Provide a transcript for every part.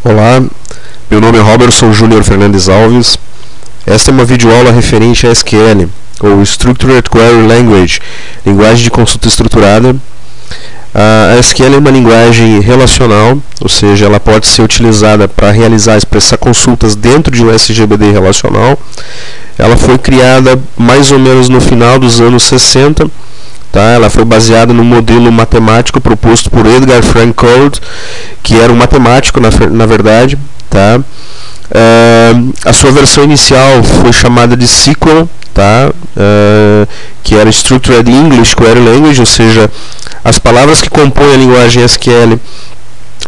Olá, meu nome é Robertson Júnior Fernandes Alves. Esta é uma videoaula referente a SQL, ou Structured Query Language, linguagem de consulta estruturada. A SQL é uma linguagem relacional, ou seja, ela pode ser utilizada para expressar consultas dentro de um SGBD relacional. Ela foi criada mais ou menos no final dos anos 60. Ela foi baseada no modelo matemático proposto por Edgar Frank Cold, que era um matemático na verdade. A sua versão inicial foi chamada de SQL, que era Structured English Query Language, ou seja, as palavras que compõem a linguagem SQL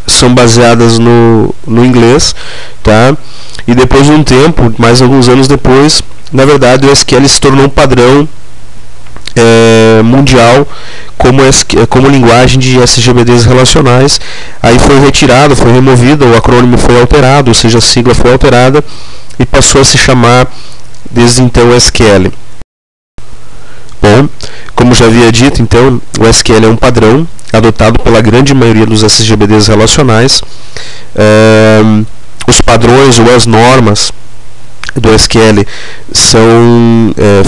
são baseadas no inglês, e depois de um tempo, mais alguns anos depois, na verdade o SQL se tornou um padrão mundial como linguagem de SGBDs relacionais. Aí foi removida, o acrônimo foi alterado, ou seja, a sigla foi alterada e passou a se chamar desde então SQL. Bom, como já havia dito, então, o SQL é um padrão adotado pela grande maioria dos SGBDs relacionais. Os padrões ou as normas do SQL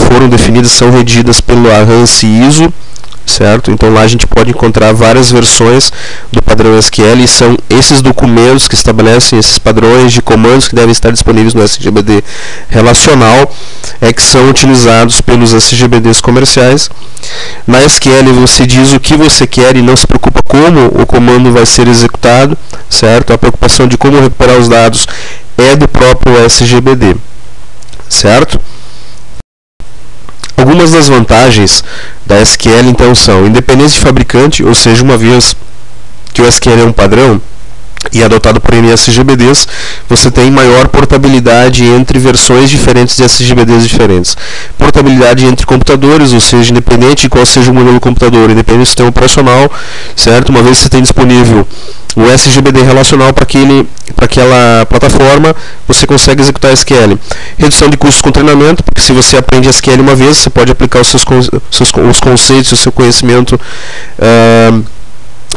foram definidas, são redigidas pelo ANSI ISO, certo? Então lá a gente pode encontrar várias versões do padrão SQL e são esses documentos que estabelecem esses padrões de comandos que devem estar disponíveis no SGBD relacional que são utilizados pelos SGBDs comerciais. Na SQL você diz o que você quer e não se preocupa como o comando vai ser executado, certo? A preocupação de como recuperar os dados é do próprio SGBD, certo? Algumas das vantagens da SQL então são independência de fabricante, ou seja, uma vez que o SQL é um padrão e adotado por SGBDs, você tem maior portabilidade entre versões diferentes de SGBDs diferentes. Portabilidade entre computadores, ou seja, independente de qual seja o modelo do computador, independente do sistema operacional, certo? Uma vez que você tem disponível o SGBD relacional para aquela plataforma, você consegue executar SQL. Redução de custos com treinamento, porque se você aprende SQL uma vez, você pode aplicar os conceitos, o seu conhecimento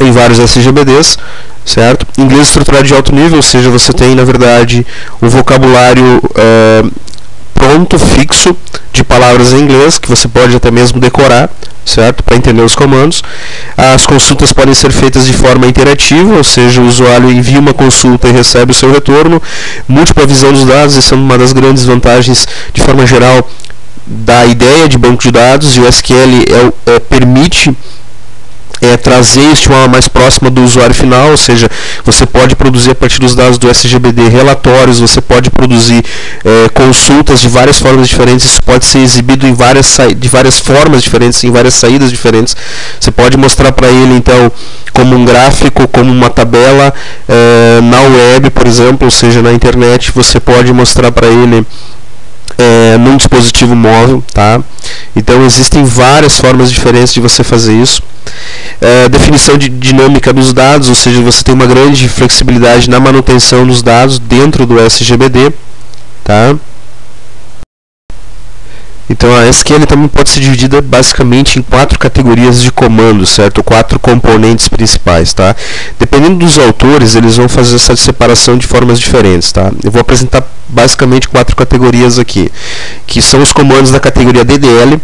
em vários SGBDs, certo? Inglês estruturado de alto nível, ou seja, você tem, na verdade, um vocabulário pronto, fixo, de palavras em inglês, que você pode até mesmo decorar, certo? Para entender os comandos. As consultas podem ser feitas de forma interativa, ou seja, o usuário envia uma consulta e recebe o seu retorno. Múltipla visão dos dados, essa é uma das grandes vantagens, de forma geral, da ideia de banco de dados, e o SQL permite trazer isso de uma mais próxima do usuário final, ou seja, você pode produzir a partir dos dados do SGBD relatórios, você pode produzir consultas de várias formas diferentes, isso pode ser exibido de várias formas diferentes, em várias saídas diferentes. Você pode mostrar para ele, então, como um gráfico, como uma tabela, na web, por exemplo, ou seja, na internet, você pode mostrar para ele num dispositivo móvel, Então existem várias formas diferentes de você fazer isso. Definição dinâmica dos dados, ou seja, você tem uma grande flexibilidade na manutenção dos dados dentro do SGBD, Então a SQL também pode ser dividida basicamente em 4 categorias de comandos, certo? 4 componentes principais, Dependendo dos autores, eles vão fazer essa separação de formas diferentes, Eu vou apresentar basicamente 4 categorias aqui, que são os comandos da categoria DDL,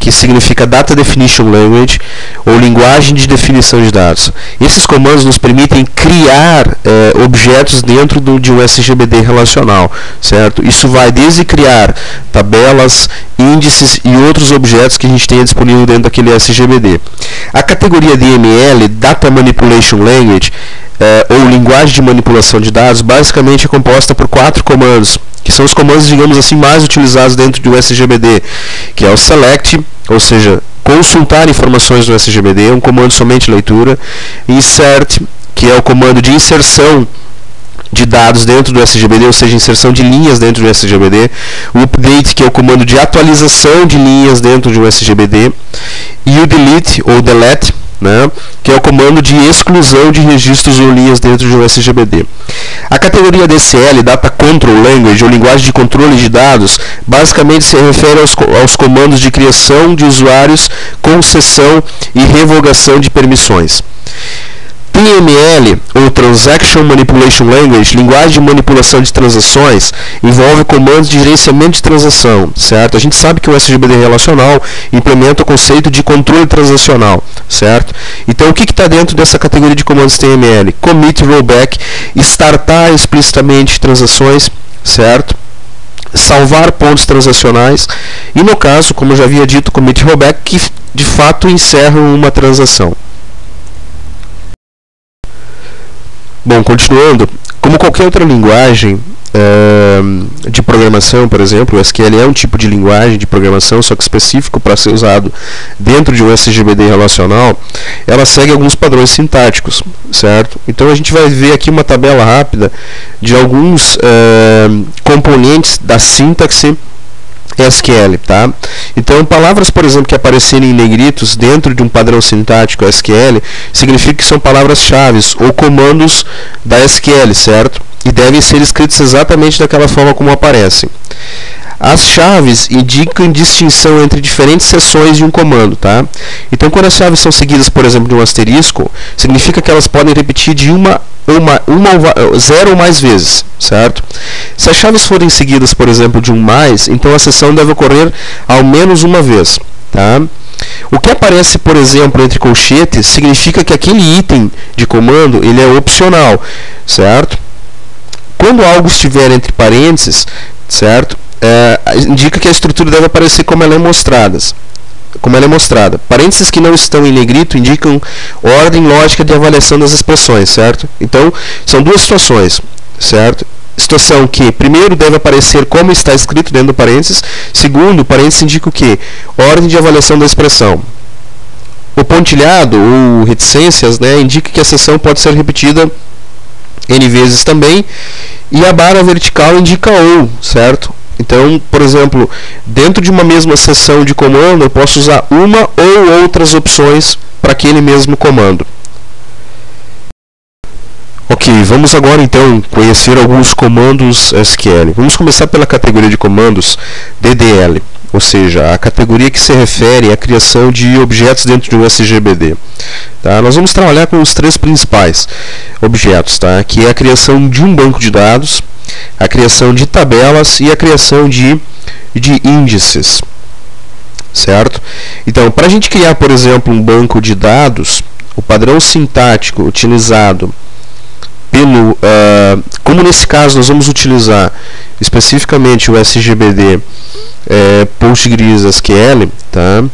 que significa Data Definition Language, ou linguagem de definição de dados. Esses comandos nos permitem criar objetos dentro de um SGBD relacional, certo? Isso vai desde criar tabelas, índices e outros objetos que a gente tenha disponível dentro daquele SGBD. A categoria DML, Data Manipulation Language, ou linguagem de manipulação de dados, basicamente é composta por 4 comandos, que são os comandos, digamos assim, mais utilizados dentro do SGBD, que é o select, ou seja, consultar informações do SGBD, é um comando somente leitura. Insert, que é o comando de inserção de dados dentro do SGBD, ou seja, inserção de linhas dentro do SGBD. O update, que é o comando de atualização de linhas dentro de um SGBD. E o delete, ou delete, que é o comando de exclusão de registros ou linhas dentro de um SGBD. A categoria DCL, Data Control Language, ou linguagem de controle de dados, basicamente se refere aos comandos de criação de usuários, concessão e revogação de permissões. TML, ou Transaction Manipulation Language, linguagem de manipulação de transações, envolve comandos de gerenciamento de transação, certo? A gente sabe que o SGBD relacional implementa o conceito de controle transacional, certo? Então, o que está dentro dessa categoria de comandos TML? Commit, rollback, startar explicitamente transações, certo? Salvar pontos transacionais e, no caso, como eu já havia dito, commit rollback, que de fato encerram uma transação. Bom, continuando, como qualquer outra linguagem de programação, por exemplo, o SQL é um tipo de linguagem de programação, só que específico para ser usado dentro de um SGBD relacional, ela segue alguns padrões sintáticos, certo? Então a gente vai ver aqui uma tabela rápida de alguns componentes da sintaxe SQL, tá? Então, palavras, por exemplo, que aparecerem em negritos dentro de um padrão sintático SQL, significa que são palavras-chave ou comandos da SQL, certo? E devem ser escritos exatamente daquela forma como aparecem. As chaves indicam distinção entre diferentes seções de um comando, tá? Então, quando as chaves são seguidas, por exemplo, de um asterisco, significa que elas podem repetir de zero ou mais vezes, certo? Se as chaves forem seguidas, por exemplo, de um mais, então a seção deve ocorrer ao menos uma vez, tá? O que aparece, por exemplo, entre colchetes, significa que aquele item de comando ele é opcional, certo? Quando algo estiver entre parênteses, certo? Indica que a estrutura deve aparecer como ela é mostrada. Parênteses que não estão em negrito indicam ordem lógica de avaliação das expressões, certo? Então, são duas situações, certo? Situação que, primeiro, deve aparecer como está escrito dentro do parênteses. Segundo, o parênteses indica o quê? Ordem de avaliação da expressão. O pontilhado, ou reticências, né, indica que a seção pode ser repetida N vezes também. E a barra vertical indica ou, certo? Então, por exemplo, dentro de uma mesma seção de comando, eu posso usar uma ou outras opções para aquele mesmo comando. Ok, vamos agora então conhecer alguns comandos SQL. Vamos começar pela categoria de comandos DDL, ou seja, a categoria que se refere à criação de objetos dentro de um SGBD. Tá? Nós vamos trabalhar com os três principais objetos, tá? Que é a criação de um banco de dados, a criação de tabelas e a criação de índices, certo? Então, para a gente criar, por exemplo, um banco de dados, o padrão sintático utilizado como nesse caso nós vamos utilizar especificamente o SGBD PostgreSQL, tá?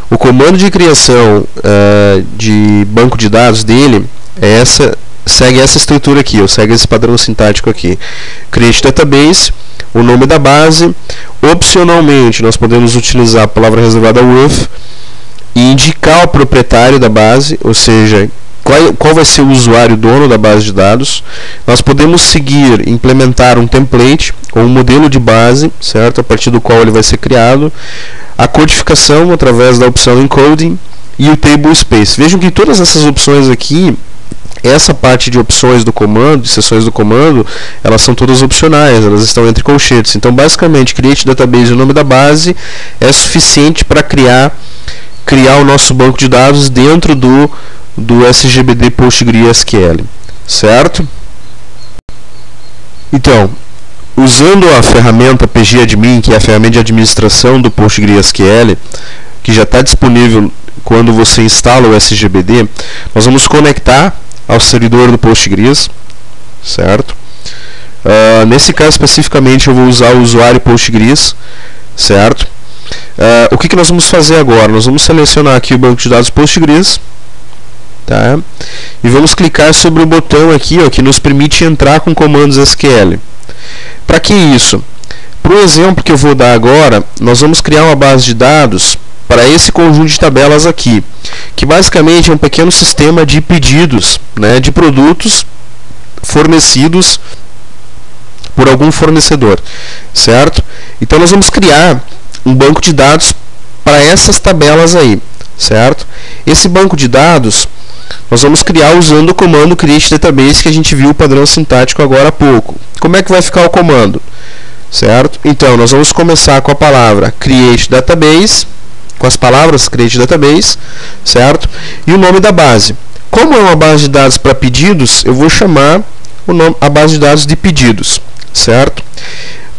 O comando de criação de banco de dados dele segue essa estrutura aqui, segue esse padrão sintático aqui. Create database, o nome da base. Opcionalmente, nós podemos utilizar a palavra reservada with e indicar o proprietário da base, ou seja, qual vai ser o usuário dono da base de dados. Nós podemos seguir, implementar um template ou um modelo de base, certo? A partir do qual ele vai ser criado. A codificação através da opção encoding e o table space. Vejam que todas essas opções aqui, essa parte de opções do comando, de seções do comando, elas são todas opcionais, elas estão entre colchetes. Então, basicamente, create database e o nome da base é suficiente para criar o nosso banco de dados dentro do SGBD PostgreSQL, certo? Então, usando a ferramenta pgadmin, que é a ferramenta de administração do PostgreSQL, que já está disponível quando você instala o SGBD, nós vamos conectar ao servidor do Postgres, certo? Nesse caso especificamente eu vou usar o usuário Postgres, certo? O que nós vamos fazer agora? Nós vamos selecionar aqui o banco de dados Postgres, tá? E vamos clicar sobre o botão aqui, que nos permite entrar com comandos SQL. Para que isso? Para o exemplo que eu vou dar agora, nós vamos criar uma base de dados para esse conjunto de tabelas aqui, que basicamente é um pequeno sistema de pedidos, né, de produtos fornecidos por algum fornecedor, certo? Então nós vamos criar um banco de dados para essas tabelas aí, certo? Esse banco de dados nós vamos criar usando o comando create database, que a gente viu o padrão sintático agora há pouco. Como é que vai ficar o comando? Certo? Então, nós vamos começar com a palavra create database, com as palavras create database, certo? E o nome da base, Como é uma base de dados para pedidos, eu vou chamar a base de dados de pedidos, certo?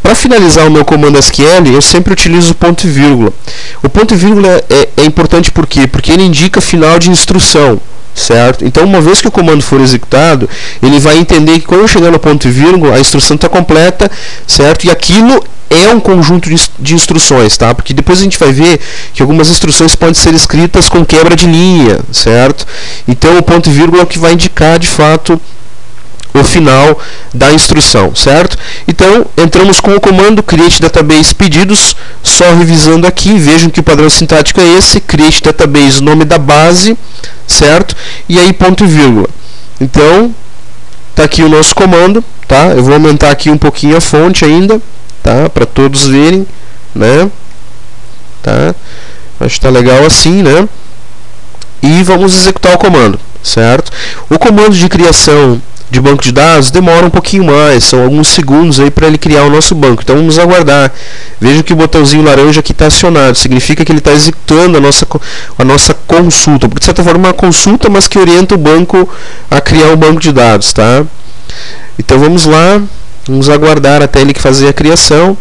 Para finalizar o meu comando SQL, eu sempre utilizo o ponto e vírgula. O ponto e vírgula é importante por quê? Porque ele indica final de instrução, certo? Então, uma vez que o comando for executado, ele vai entender que quando eu chegar no ponto e vírgula, a instrução está completa, certo? E aquilo é um conjunto de instruções, tá? Porque depois a gente vai ver que algumas instruções podem ser escritas com quebra de linha, certo? Então, o ponto e vírgula é o que vai indicar, de fato, o final da instrução, certo? Então, entramos com o comando create database pedidos, só revisando aqui, vejam que o padrão sintático é esse, create database, nome da base, certo? E aí ponto e vírgula. Então, tá aqui o nosso comando, tá? Eu vou aumentar aqui um pouquinho a fonte ainda, tá? Para todos verem, né? Tá? Acho que tá legal assim, né? E vamos executar o comando, certo? O comando de criação de banco de dados demora um pouquinho mais, são alguns segundos aí para ele criar o nosso banco, então vamos aguardar. Veja que o botãozinho laranja aqui está acionado, significa que ele está executando a nossa consulta, porque de certa forma é uma consulta, mas que orienta o banco a criar um banco de dados, tá? Então vamos lá, vamos aguardar até ele fazer a criação.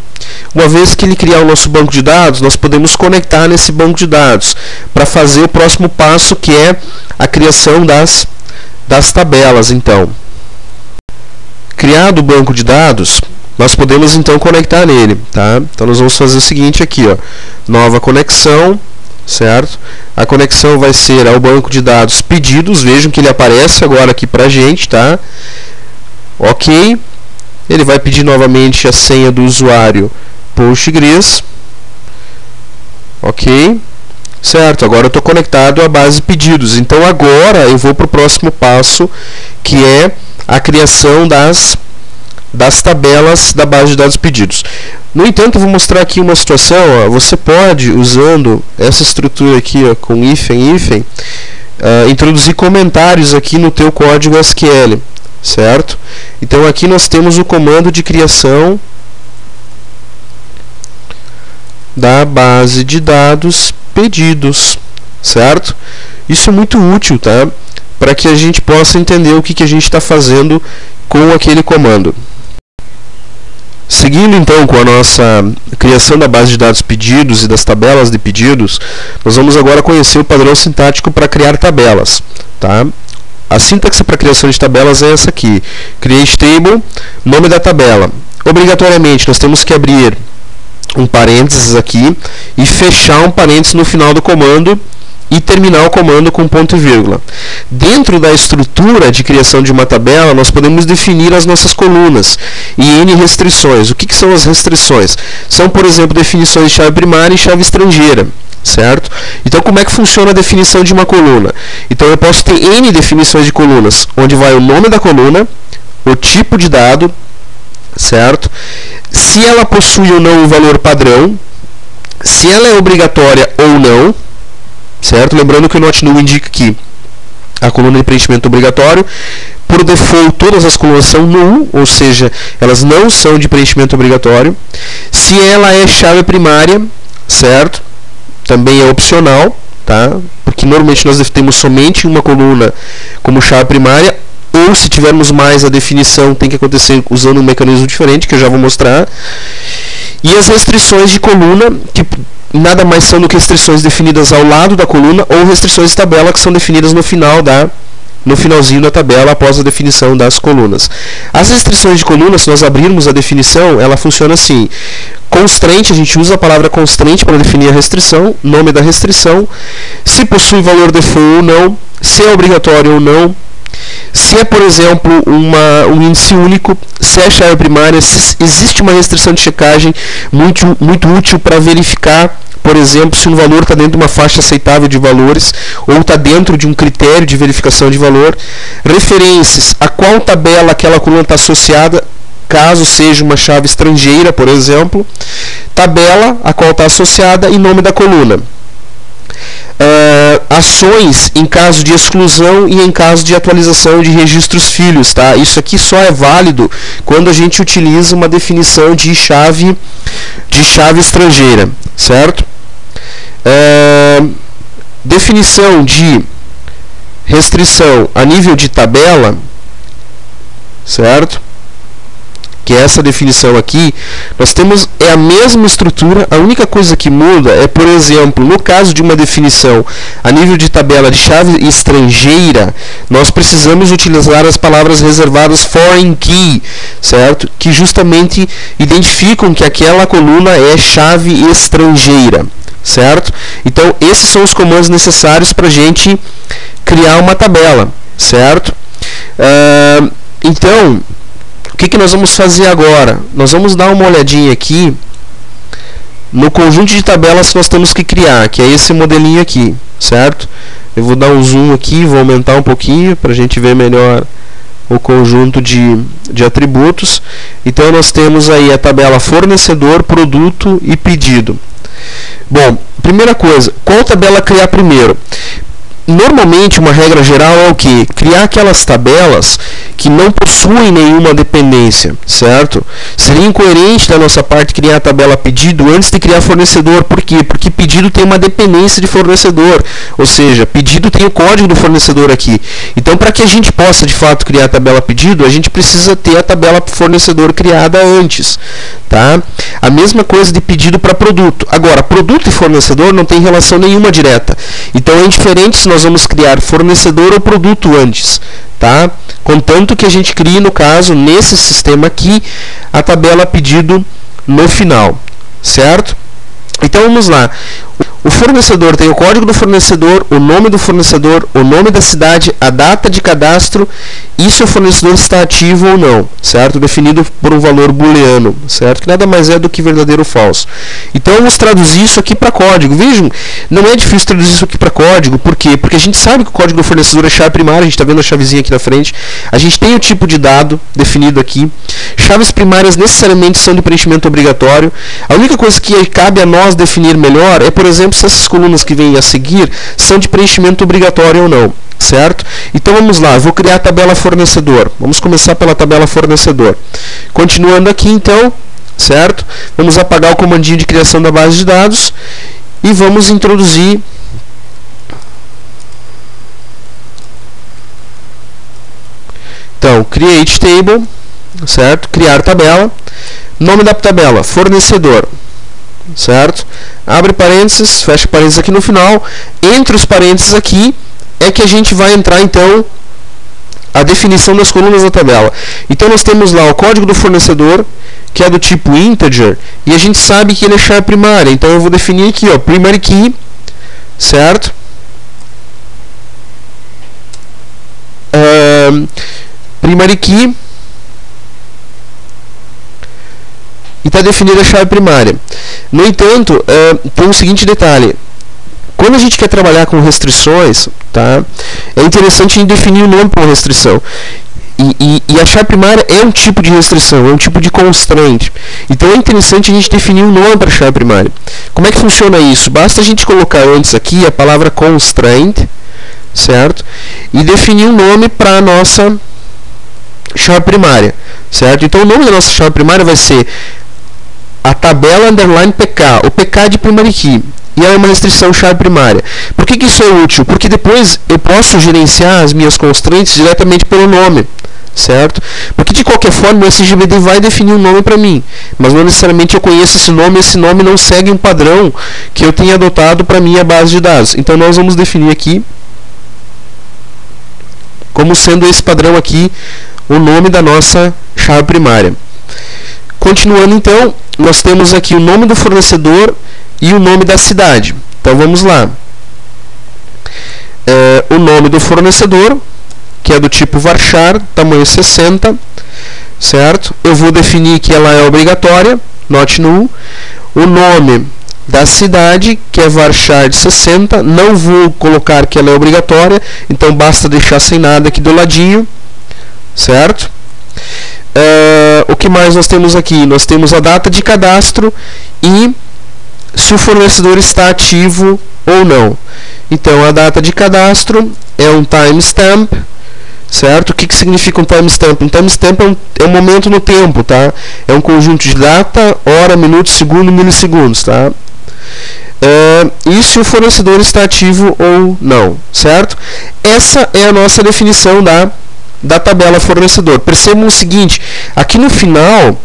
Uma vez que ele criar o nosso banco de dados, nós podemos conectar nesse banco de dados para fazer o próximo passo, que é a criação das tabelas. Então, criado o banco de dados, nós podemos então conectar nele, tá? Então nós vamos fazer o seguinte aqui, ó, nova conexão, certo? A conexão vai ser ao banco de dados pedidos, vejam que ele aparece agora aqui pra gente, tá? Ok, ele vai pedir novamente a senha do usuário Postgres, ok, certo? Agora eu estou conectado à base pedidos, então agora eu vou para o próximo passo, que é a criação das tabelas da base de dados pedidos. No entanto, eu vou mostrar aqui uma situação, ó, você pode, usando essa estrutura aqui, ó, com hífen, introduzir comentários aqui no teu código SQL, certo? Então aqui nós temos o comando de criação da base de dados pedidos, certo? Isso é muito útil, tá? Para que a gente possa entender o que a gente está fazendo com aquele comando. Seguindo então com a nossa criação da base de dados pedidos e das tabelas de pedidos, nós vamos agora conhecer o padrão sintático para criar tabelas, tá? A sintaxe para criação de tabelas é essa aqui, create table, nome da tabela. Obrigatoriamente nós temos que abrir um parênteses aqui e fechar um parênteses no final do comando e terminar o comando com ponto e vírgula. Dentro da estrutura de criação de uma tabela, nós podemos definir as nossas colunas e N restrições. O que são as restrições? São, por exemplo, definições de chave primária e chave estrangeira, certo? Então, como é que funciona a definição de uma coluna? Então, eu posso ter N definições de colunas, onde vai o nome da coluna, o tipo de dado, certo? Se ela possui ou não o valor padrão, se ela é obrigatória ou não, certo? Lembrando que o not null indica que a coluna de preenchimento obrigatório, por default todas as colunas são null, ou seja, elas não são de preenchimento obrigatório. Se ela é chave primária, certo? Também é opcional, tá? Porque normalmente nós temos somente uma coluna como chave primária, ou se tivermos mais, a definição tem que acontecer usando um mecanismo diferente, que eu já vou mostrar. E as restrições de coluna, que nada mais são do que restrições definidas ao lado da coluna, ou restrições de tabela, que são definidas no finalzinho da tabela, após a definição das colunas. As restrições de coluna, se nós abrirmos a definição, ela funciona assim. Constraint, a gente usa a palavra constraint para definir a restrição, nome da restrição, se possui valor default ou não, se é obrigatório ou não, se é, por exemplo, um índice único, se é chave primária, se existe uma restrição de checagem muito útil para verificar, por exemplo, se um valor está dentro de uma faixa aceitável de valores ou está dentro de um critério de verificação de valor. Referências, a qual tabela aquela coluna está associada, caso seja uma chave estrangeira, por exemplo. Tabela, a qual está associada, e nome da coluna. Ações em caso de exclusão e em caso de atualização de registros filhos, tá? Isso aqui só é válido quando a gente utiliza uma definição de chave estrangeira, certo? Definição de restrição a nível de tabela, certo? Que é essa definição aqui, nós temos a mesma estrutura, a única coisa que muda é, por exemplo, no caso de uma definição a nível de tabela de chave estrangeira, nós precisamos utilizar as palavras reservadas foreign key, certo? Que justamente identificam que aquela coluna é chave estrangeira, certo? Então, esses são os comandos necessários para a gente criar uma tabela, certo? Então, o que nós vamos fazer agora? Nós vamos dar uma olhadinha aqui no conjunto de tabelas que nós temos que criar, que é esse modelinho aqui, certo? Eu vou dar um zoom aqui, vou aumentar um pouquinho para a gente ver melhor o conjunto de atributos. Então, nós temos aí a tabela fornecedor, produto e pedido. Bom, primeira coisa, qual tabela criar primeiro? Normalmente, uma regra geral é o que? Criar aquelas tabelas que não possuem nenhuma dependência, certo? Seria incoerente da nossa parte criar a tabela pedido antes de criar fornecedor. Por quê? Porque pedido tem uma dependência de fornecedor, ou seja, pedido tem o código do fornecedor aqui. Então, para que a gente possa, de fato, criar a tabela pedido, a gente precisa ter a tabela fornecedor criada antes, tá? A mesma coisa de pedido para produto. Agora, produto e fornecedor não tem relação nenhuma direta. Então, é indiferente se nós vamos criar fornecedor ou produto antes, tá? Contanto que a gente crie, no caso, nesse sistema aqui, a tabela pedido no final, certo? Então, vamos lá. O fornecedor tem o código do fornecedor, o nome do fornecedor, o nome da cidade, a data de cadastro e se o fornecedor está ativo ou não, certo? Definido por um valor booleano, certo? Que nada mais é do que verdadeiro ou falso. Então, vamos traduzir isso aqui para código. Vejam, não é difícil traduzir isso aqui para código. Por quê? Porque a gente sabe que o código do fornecedor é chave primária, a gente está vendo a chavezinha aqui na frente. A gente tem o tipo de dado definido aqui. Chaves primárias necessariamente são de preenchimento obrigatório. A única coisa que cabe a nós definir melhor é, por exemplo, se essas colunas que vêm a seguir são de preenchimento obrigatório ou não, certo? Então vamos lá, eu vou criar a tabela fornecedor. Vamos começar pela tabela fornecedor. Continuando aqui então, certo? Vamos apagar o comandinho de criação da base de dados e vamos introduzir então, create table, certo? Criar tabela. Nome da tabela, fornecedor. Certo? Abre parênteses, fecha parênteses aqui no final. Entre os parênteses aqui é que a gente vai entrar então a definição das colunas da tabela. Então nós temos lá o código do fornecedor, que é do tipo integer, e a gente sabe que ele é chave primária. Então eu vou definir aqui, ó, primary key, certo? Primary key e está definida a chave primária. No entanto, tem o seguinte detalhe. Quando a gente quer trabalhar com restrições, tá, é interessante a gente definir o nome para uma restrição. E a chave primária é um tipo de restrição, é um tipo de constraint. Então é interessante a gente definir um nome para a chave primária. Como é que funciona isso? Basta a gente colocar antes aqui a palavra constraint, certo? E definir um nome para a nossa chave primária, certo? Então o nome da nossa chave primária vai ser a tabela underline PK, o PK de primary key, e é uma restrição chave primária. Por que isso é útil? Porque depois eu posso gerenciar as minhas constraints diretamente pelo nome, certo? Porque de qualquer forma o SGBD vai definir um nome para mim, mas não necessariamente eu conheço esse nome não segue um padrão que eu tenha adotado para minha base de dados. Então nós vamos definir aqui como sendo esse padrão aqui o nome da nossa chave primária. Continuando então, nós temos aqui o nome do fornecedor e o nome da cidade. Então vamos lá. O nome do fornecedor, que é do tipo varchar, tamanho 60, certo? Eu vou definir que ela é obrigatória, not null. O nome da cidade, que é varchar de 60, não vou colocar que ela é obrigatória, então basta deixar sem nada aqui do ladinho, certo? O que mais nós temos aqui? Nós temos a data de cadastro e se o fornecedor está ativo ou não. Então, a data de cadastro é um timestamp, certo? O que significa um timestamp? Um timestamp é um momento no tempo, tá? É um conjunto de data, hora, minuto, segundo, milissegundos, tá? e se o fornecedor está ativo ou não, certo? Essa é a nossa definição da tabela fornecedor. Percebam o seguinte, aqui no final,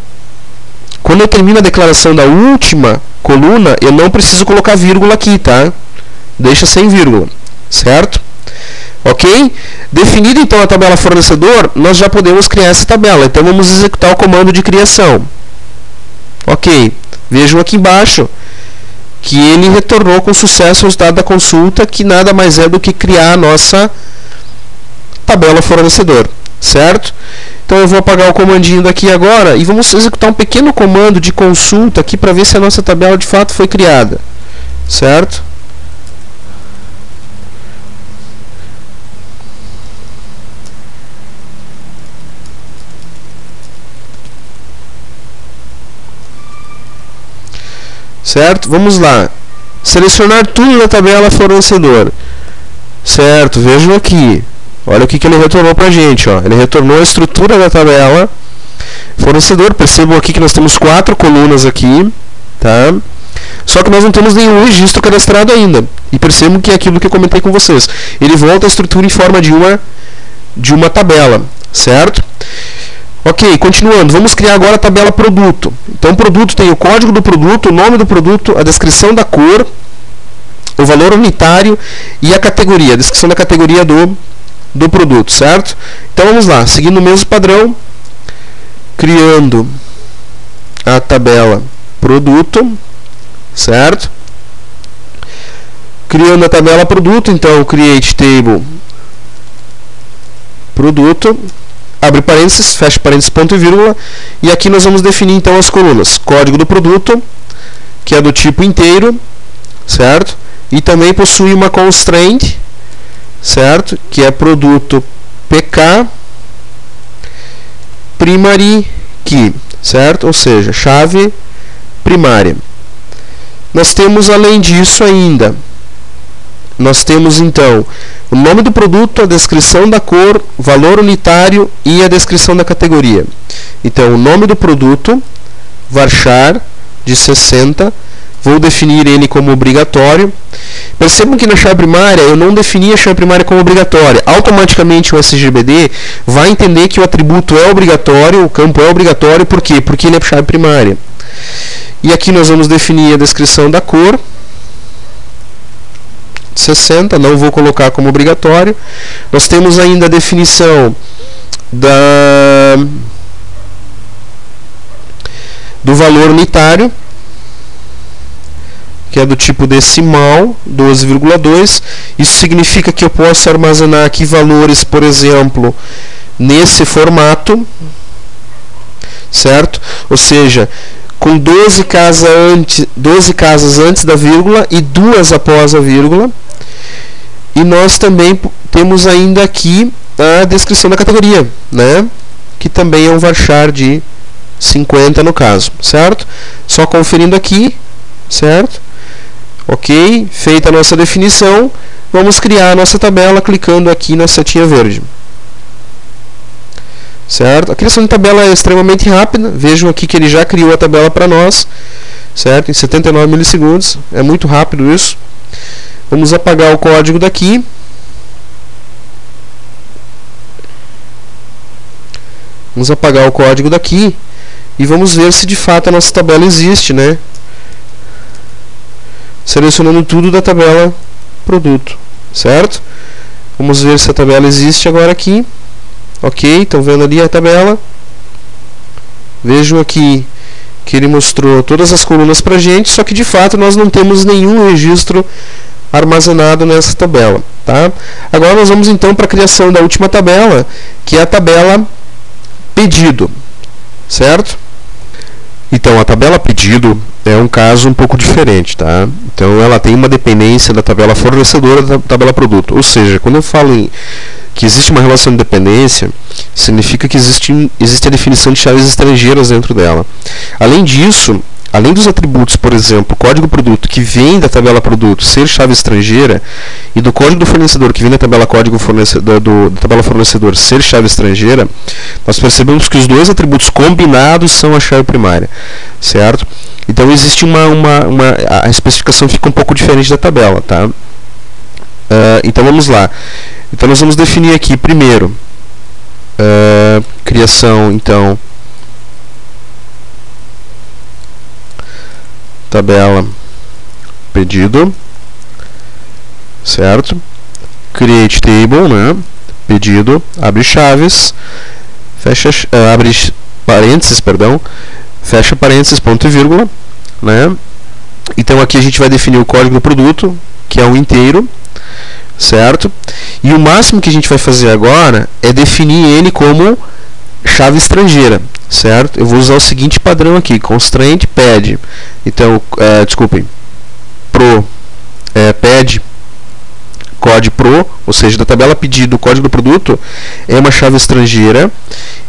quando eu termino a declaração da última coluna, eu não preciso colocar vírgula aqui, tá? Deixa sem vírgula, certo? Ok? Definida então a tabela fornecedor, nós já podemos criar essa tabela. Então vamos executar o comando de criação. Ok, vejam aqui embaixo que ele retornou com sucesso o resultado da consulta, que nada mais é do que criar a nossa tabela fornecedor, certo? Então eu vou apagar o comandinho daqui agora e vamos executar um pequeno comando de consulta aqui para ver se a nossa tabela de fato foi criada, certo? Certo? Vamos lá. Selecionar tudo da tabela fornecedor. Certo? Vejam aqui. Olha o que ele retornou para a gente. Ó. Ele retornou a estrutura da tabela fornecedor. Percebam aqui que nós temos 4 colunas aqui. Tá? Só que nós não temos nenhum registro cadastrado ainda. E percebam que é aquilo que eu comentei com vocês. Ele volta a estrutura em forma de uma tabela. Certo? Ok, continuando, vamos criar agora a tabela produto. Então, o produto tem o código do produto, o nome do produto, a descrição da cor, o valor unitário e a categoria, a descrição da categoria do produto, certo? Então, vamos lá, seguindo o mesmo padrão, criando a tabela produto, certo? Criando a tabela produto, então, create table produto, abre parênteses, fecha parênteses, ponto e vírgula, e aqui nós vamos definir então as colunas. Código do produto, que é do tipo inteiro, certo? E também possui uma constraint, certo? Que é produto PK primary key, certo? Ou seja, chave primária. Nós temos além disso ainda, nós temos então o nome do produto, a descrição da cor, valor unitário e a descrição da categoria. Então, o nome do produto, varchar de 60, vou definir ele como obrigatório. Percebam que na chave primária eu não defini a chave primária como obrigatória. Automaticamente o SGBD vai entender que o atributo é obrigatório, o campo é obrigatório, por quê? Porque ele é chave primária. E aqui nós vamos definir a descrição da cor, 60, não vou colocar como obrigatório. Nós temos ainda a definição do valor unitário, que é do tipo decimal, 12,2. Isso significa que eu posso armazenar aqui valores, por exemplo, nesse formato, certo? Ou seja, com 12 casas antes da vírgula e 2 após a vírgula. E nós também temos ainda aqui a descrição da categoria, né? Que também é um varchar de 50 no caso, certo? Só conferindo aqui, certo? Ok, feita a nossa definição, vamos criar a nossa tabela clicando aqui na setinha verde. Certo? A criação de tabela é extremamente rápida, vejam aqui que ele já criou a tabela para nós, certo? Em 79 milissegundos, é muito rápido isso. Vamos apagar o código daqui. Vamos apagar o código daqui e vamos ver se de fato a nossa tabela existe, né? Selecionando tudo da tabela produto, certo? Vamos ver se a tabela existe agora aqui. Ok, estão vendo ali a tabela? Vejam aqui que ele mostrou todas as colunas para a gente, só que de fato nós não temos nenhum registro armazenado nessa tabela, tá? Agora nós vamos então para a criação da última tabela, que é a tabela pedido, certo? Então a tabela pedido é um caso um pouco diferente, tá? Então ela tem uma dependência da tabela fornecedora da tabela produto, ou seja, quando eu falo que existe uma relação de dependência, significa que existe a definição de chaves estrangeiras dentro dela. Além disso, além dos atributos, por exemplo, código produto que vem da tabela produto ser chave estrangeira e do código do fornecedor que vem da tabela código fornecedor, da tabela fornecedor ser chave estrangeira, nós percebemos que os dois atributos combinados são a chave primária, certo? Então existe a especificação fica um pouco diferente da tabela, tá? Então vamos lá. Então nós vamos definir aqui primeiro criação, então, tabela pedido, certo? Create table, né? Pedido, abre chaves, fecha, abre parênteses, perdão, fecha parênteses, ponto e vírgula, né? Então aqui a gente vai definir o código do produto, que é um inteiro, certo? E o máximo que a gente vai fazer agora é definir ele como chave estrangeira, certo? Eu vou usar o seguinte padrão aqui, constraint pad. Então, desculpem, pad code pro, ou seja, da tabela pedido, o código do produto é uma chave estrangeira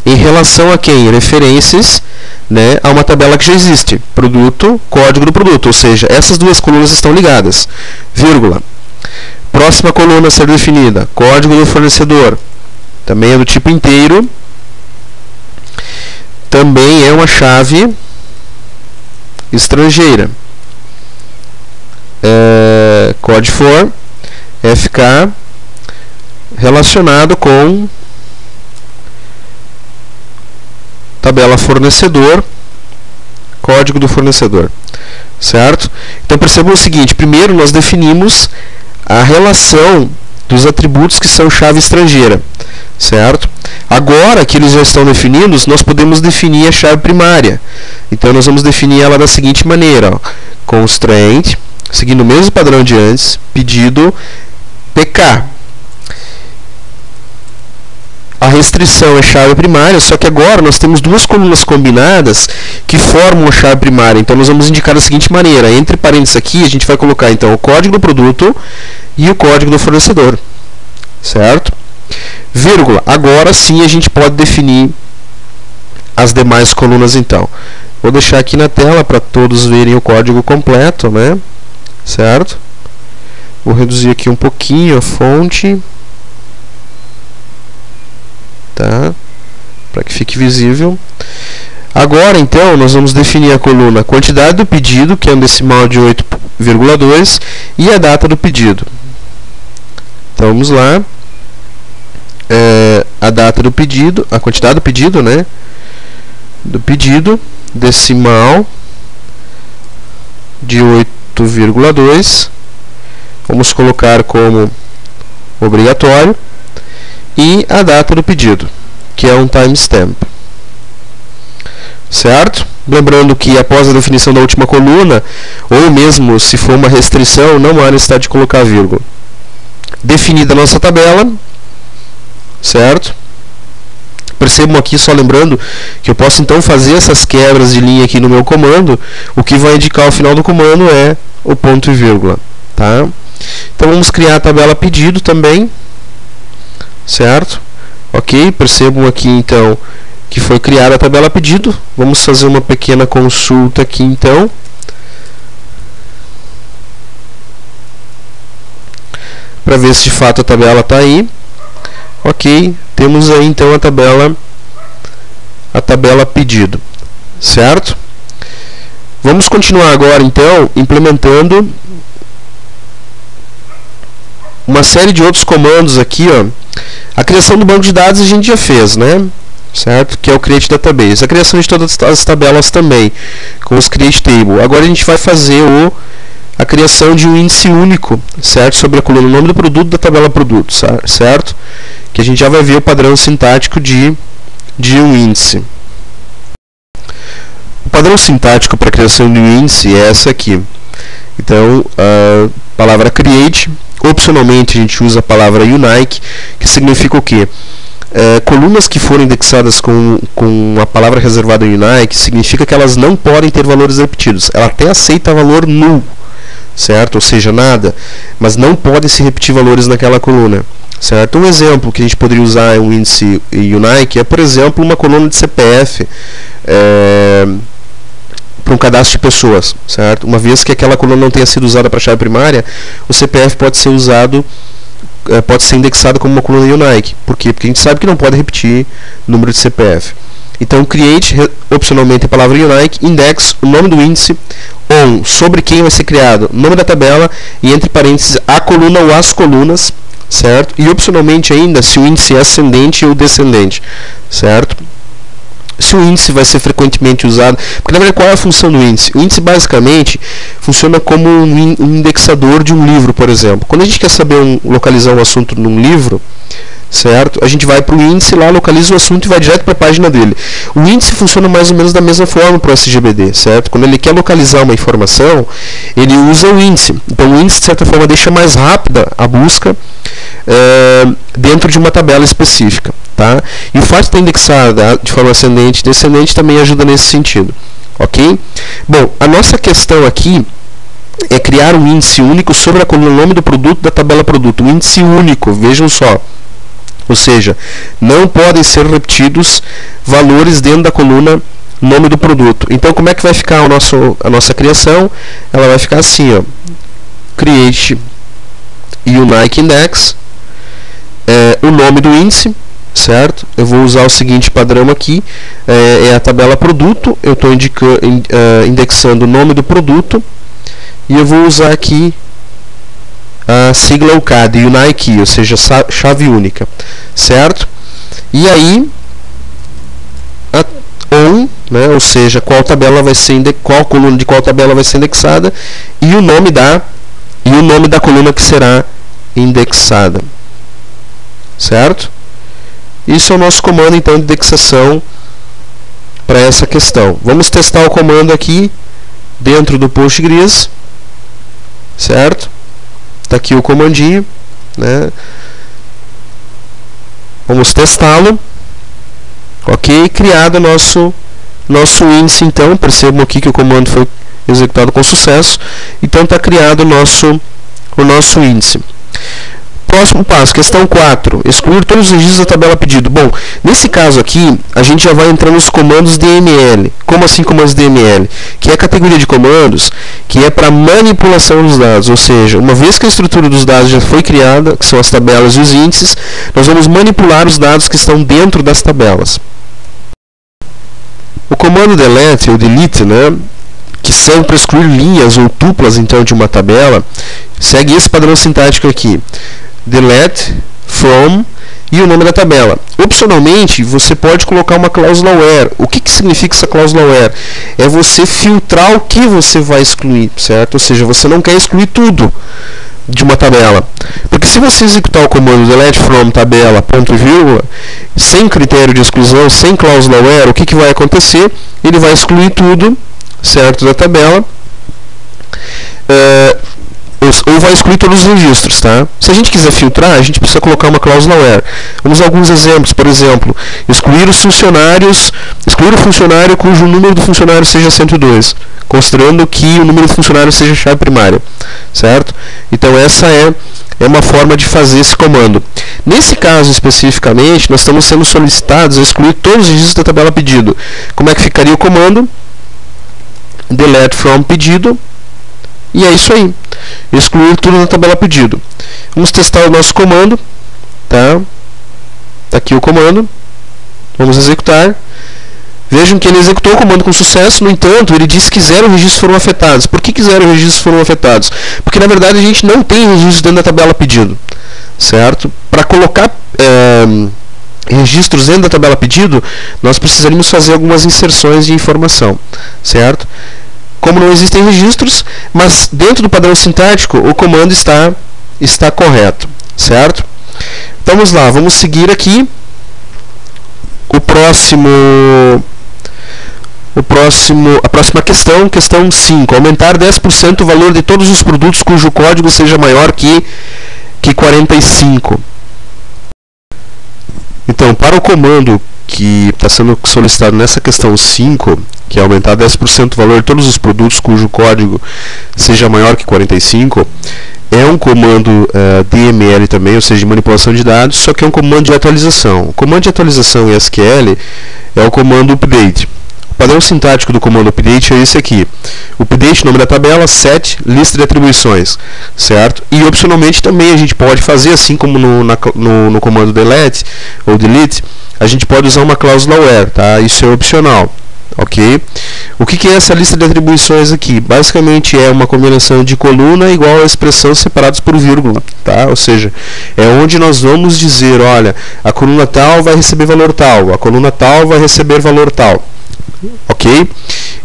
em relação a quem? Referências, né, a uma tabela que já existe, produto, código do produto, ou seja, essas duas colunas estão ligadas, vírgula. Próxima coluna a ser definida, código do fornecedor, também é do tipo inteiro, também é uma chave estrangeira. Code for FK relacionado com tabela fornecedor, código do fornecedor, certo? Então percebam o seguinte, primeiro nós definimos a relação dos atributos que são chave estrangeira, certo? Agora que eles já estão definidos, nós podemos definir a chave primária. Então nós vamos definir ela da seguinte maneira, ó, constraint, seguindo o mesmo padrão de antes, pedido PK. A restrição é chave primária, só que agora nós temos duas colunas combinadas que formam a chave primária. Então nós vamos indicar da seguinte maneira, entre parênteses aqui a gente vai colocar então o código do produto e o código do fornecedor, certo? Vírgula, agora sim a gente pode definir as demais colunas então. Vou deixar aqui na tela para todos verem o código completo, né? Certo? Vou reduzir aqui um pouquinho a fonte, tá? Para que fique visível. Agora então nós vamos definir a coluna quantidade do pedido, que é um decimal de 8,2, e a data do pedido. Então vamos lá. A data do pedido, a quantidade do pedido, né? Do pedido, decimal de 8,2. Vamos colocar como obrigatório. E a data do pedido, que é um timestamp. Certo? Lembrando que após a definição da última coluna, ou mesmo se for uma restrição, não há necessidade de colocar vírgula. Definida a nossa tabela, certo? Percebam aqui, só lembrando, que eu posso então fazer essas quebras de linha aqui no meu comando. O que vai indicar ao final do comando é o ponto e vírgula, tá? Então vamos criar a tabela pedido também, certo? Ok, percebam aqui então que foi criada a tabela pedido. Vamos fazer uma pequena consulta aqui então. Para ver se de fato a tabela está aí. Ok, temos aí então a tabela pedido, certo? Vamos continuar agora então implementando uma série de outros comandos aqui, ó. A criação do banco de dados a gente já fez, né? Certo? Que é o create database. A criação de todas as tabelas também, com os create table. Agora a gente vai fazer a criação de um índice único, certo? Sobre a coluna nome do produto da tabela produto, certo? Que a gente já vai ver o padrão sintático de um índice. O padrão sintático para a criação de um índice é essa aqui. Então, a palavra create, opcionalmente a gente usa a palavra unique, que significa o quê? Colunas que forem indexadas com a palavra reservada unique, significa que elas não podem ter valores repetidos. Ela até aceita valor null, certo? Ou seja, nada, mas não podem se repetir valores naquela coluna, certo? Um exemplo que a gente poderia usar em um índice unique é, por exemplo, uma coluna de CPF. para um cadastro de pessoas, certo? Uma vez que aquela coluna não tenha sido usada para chave primária, o CPF pode ser usado, pode ser indexado como uma coluna unique. Por quê? Porque a gente sabe que não pode repetir número de CPF. Então, create, opcionalmente a palavra unique, index, o nome do índice, on, sobre quem vai ser criado, nome da tabela e, entre parênteses, a coluna ou as colunas, certo? E, opcionalmente ainda, se o índice é ascendente ou descendente, certo? Se o índice vai ser frequentemente usado, porque na verdade qual é a função do índice? O índice basicamente funciona como um indexador de um livro, por exemplo. Quando a gente quer saber localizar um assunto num livro, certo? A gente vai para o índice lá, localiza o assunto e vai direto para a página dele. O índice funciona mais ou menos da mesma forma para o SGBD, certo? Quando ele quer localizar uma informação, ele usa o índice. Então o índice de certa forma deixa mais rápida a busca dentro de uma tabela específica, tá? E o fato de estar indexada de forma ascendente e descendente também ajuda nesse sentido, ok? Bom, a nossa questão aqui é criar um índice único sobre a coluna nome do produto da tabela produto. Um índice único, vejam só. Ou seja, não podem ser repetidos valores dentro da coluna nome do produto. Então, como é que vai ficar a nossa criação? Ela vai ficar assim, ó, create unique index, o nome do índice, certo? Eu vou usar o seguinte padrão aqui, é a tabela produto, eu estou indexando o nome do produto, e eu vou usar aqui a sigla UCAD, unique, ou seja, chave única, certo? E aí, on, né, ou seja, qual coluna de qual tabela vai ser indexada e o nome da coluna que será indexada, certo? Isso é o nosso comando então de indexação para essa questão. Vamos testar o comando aqui dentro do Postgres, certo? Está aqui o comandinho, né? Vamos testá-lo. Ok, criado nosso índice então. Percebam aqui que o comando foi executado com sucesso. Então está criado o nosso índice. Próximo passo, questão 4. Excluir todos os registros da tabela pedido. Bom, nesse caso aqui, a gente já vai entrar nos comandos DML. Como assim comandos DML? Que é a categoria de comandos que é para manipulação dos dados. Ou seja, uma vez que a estrutura dos dados já foi criada, que são as tabelas e os índices, nós vamos manipular os dados que estão dentro das tabelas. O comando delete ou delete, né, que serve para excluir linhas ou tuplas então de uma tabela, segue esse padrão sintático aqui. Delete, from e o nome da tabela. Opcionalmente, você pode colocar uma cláusula where. O que significa essa cláusula where? É você filtrar o que você vai excluir, certo? Ou seja, você não quer excluir tudo de uma tabela. Porque se você executar o comando delete from tabela, ponto e vírgula, sem critério de exclusão, sem cláusula where, o que vai acontecer? Ele vai excluir tudo, certo, da tabela, ou vai excluir todos os registros, tá? Se a gente quiser filtrar, a gente precisa colocar uma cláusula where. Vamos a alguns exemplos. Por exemplo, excluir o funcionário cujo número do funcionário seja 102, considerando que o número do funcionário seja chave primária, certo? Então essa é uma forma de fazer esse comando. Nesse caso especificamente, nós estamos sendo solicitados a excluir todos os registros da tabela pedido. Como é que ficaria o comando? Delete from pedido. E é isso aí. Excluir tudo da tabela pedido. Vamos testar o nosso comando. Tá? Tá aqui o comando. Vamos executar. Vejam que ele executou o comando com sucesso. No entanto, ele disse que 0 registros foram afetados. Por que 0 registros foram afetados? Porque na verdade a gente não tem registros dentro da tabela pedido. Certo? Para colocar registros dentro da tabela pedido, nós precisaríamos fazer algumas inserções de informação. Certo? Como não existem registros, mas dentro do padrão sintático o comando está correto, certo? Então vamos lá, vamos seguir aqui. A próxima questão, questão 5. Aumentar 10% o valor de todos os produtos cujo código seja maior que 45. Então, para o comando que está sendo solicitado nessa questão 5, que é aumentar 10% o valor de todos os produtos cujo código seja maior que 45, é um comando DML também, ou seja, de manipulação de dados, só que é um comando de atualização. O comando de atualização em SQL é o comando update. O padrão padrão sintático do comando update é esse aqui. Update, nome da tabela, set, lista de atribuições, certo? E opcionalmente também a gente pode fazer, assim como no comando delete ou delete, a gente pode usar uma cláusula where, tá? Isso é opcional. Ok? O que é essa lista de atribuições aqui? Basicamente é uma combinação de coluna igual a expressão separados por vírgula, tá? Ou seja, é onde nós vamos dizer, olha, a coluna tal vai receber valor tal, a coluna tal vai receber valor tal. Ok?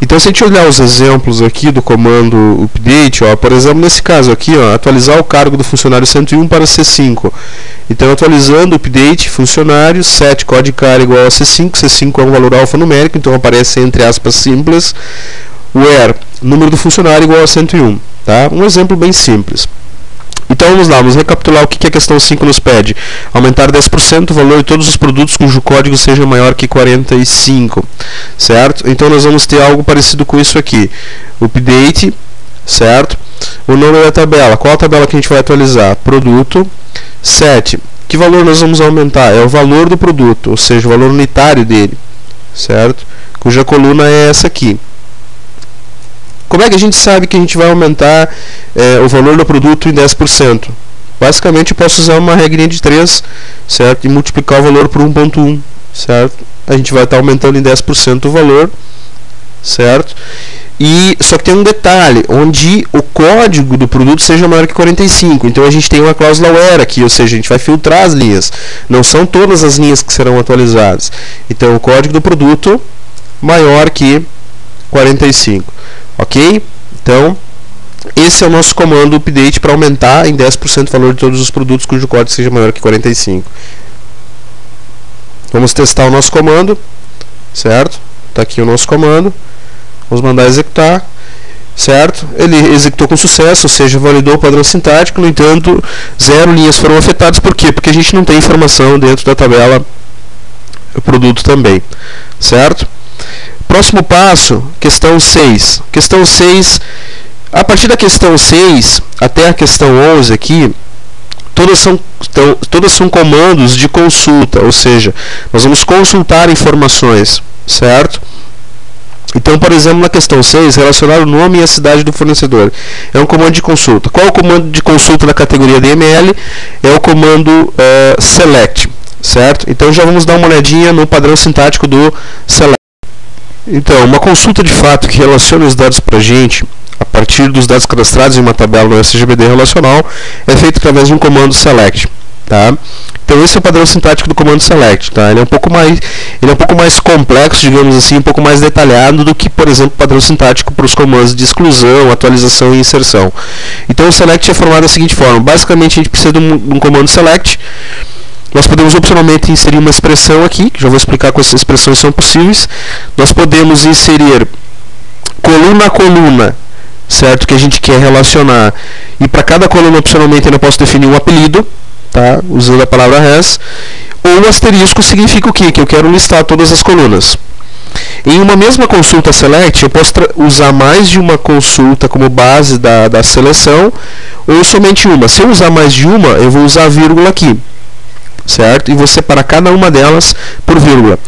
Então, se a gente olhar os exemplos aqui do comando update, ó, por exemplo, nesse caso aqui, ó, atualizar o cargo do funcionário 101 para C5. Então, atualizando o update, funcionário, set código igual a C5, C5 é um valor alfanumérico, então aparece entre aspas simples, where, número do funcionário igual a 101. Tá? Um exemplo bem simples. Então vamos lá, vamos recapitular o que a questão 5 nos pede. Aumentar 10% o valor de todos os produtos cujo código seja maior que 45, certo? Então nós vamos ter algo parecido com isso aqui. Update, certo? O nome da tabela, qual a tabela que a gente vai atualizar? Produto, set. Que valor nós vamos aumentar? É o valor do produto, ou seja, o valor unitário dele, certo? Cuja coluna é essa aqui. Como é que a gente sabe que a gente vai aumentar o valor do produto em 10%? Basicamente eu posso usar uma regrinha de 3, certo? E multiplicar o valor por 1.1, certo? A gente vai estar aumentando em 10% o valor, certo? E só que tem um detalhe, onde o código do produto seja maior que 45. Então a gente tem uma cláusula where aqui, ou seja, a gente vai filtrar as linhas. Não são todas as linhas que serão atualizadas. Então o código do produto maior que 45. Ok? Então, esse é o nosso comando update para aumentar em 10% o valor de todos os produtos cujo código seja maior que 45. Vamos testar o nosso comando, certo? Está aqui o nosso comando. Vamos mandar executar, certo? Ele executou com sucesso, ou seja, validou o padrão sintático. No entanto, 0 linhas foram afetadas. Por quê? Porque a gente não tem informação dentro da tabela produto também, certo? Próximo passo, questão 6. Questão 6, a partir da questão 6 até a questão 11 aqui, todas são comandos de consulta, ou seja, nós vamos consultar informações, certo? Então, por exemplo, na questão 6, relacionar o nome e a cidade do fornecedor. É um comando de consulta. Qual é o comando de consulta da categoria DML? É o comando select, certo? Então, já vamos dar uma olhadinha no padrão sintático do select. Então, uma consulta de fato que relaciona os dados para a gente, a partir dos dados cadastrados em uma tabela no SGBD relacional, é feito através de um comando select. Tá? Então esse é o padrão sintático do comando select. Tá? Ele é um pouco mais complexo, digamos assim, um pouco mais detalhado do que, por exemplo, o padrão sintático para os comandos de exclusão, atualização e inserção. Então o select é formado da seguinte forma: basicamente a gente precisa de um comando select. Nós podemos opcionalmente inserir uma expressão aqui, que já vou explicar quais expressões são possíveis. Nós podemos inserir coluna a coluna, certo? Que a gente quer relacionar. E para cada coluna, opcionalmente, eu posso definir um apelido, tá? Usando a palavra res. Ou um asterisco significa o quê? Que eu quero listar todas as colunas. Em uma mesma consulta select, eu posso usar mais de uma consulta como base da seleção, ou somente uma. Se eu usar mais de uma, eu vou usar a vírgula aqui, certo? E vou separar cada uma delas por vírgula.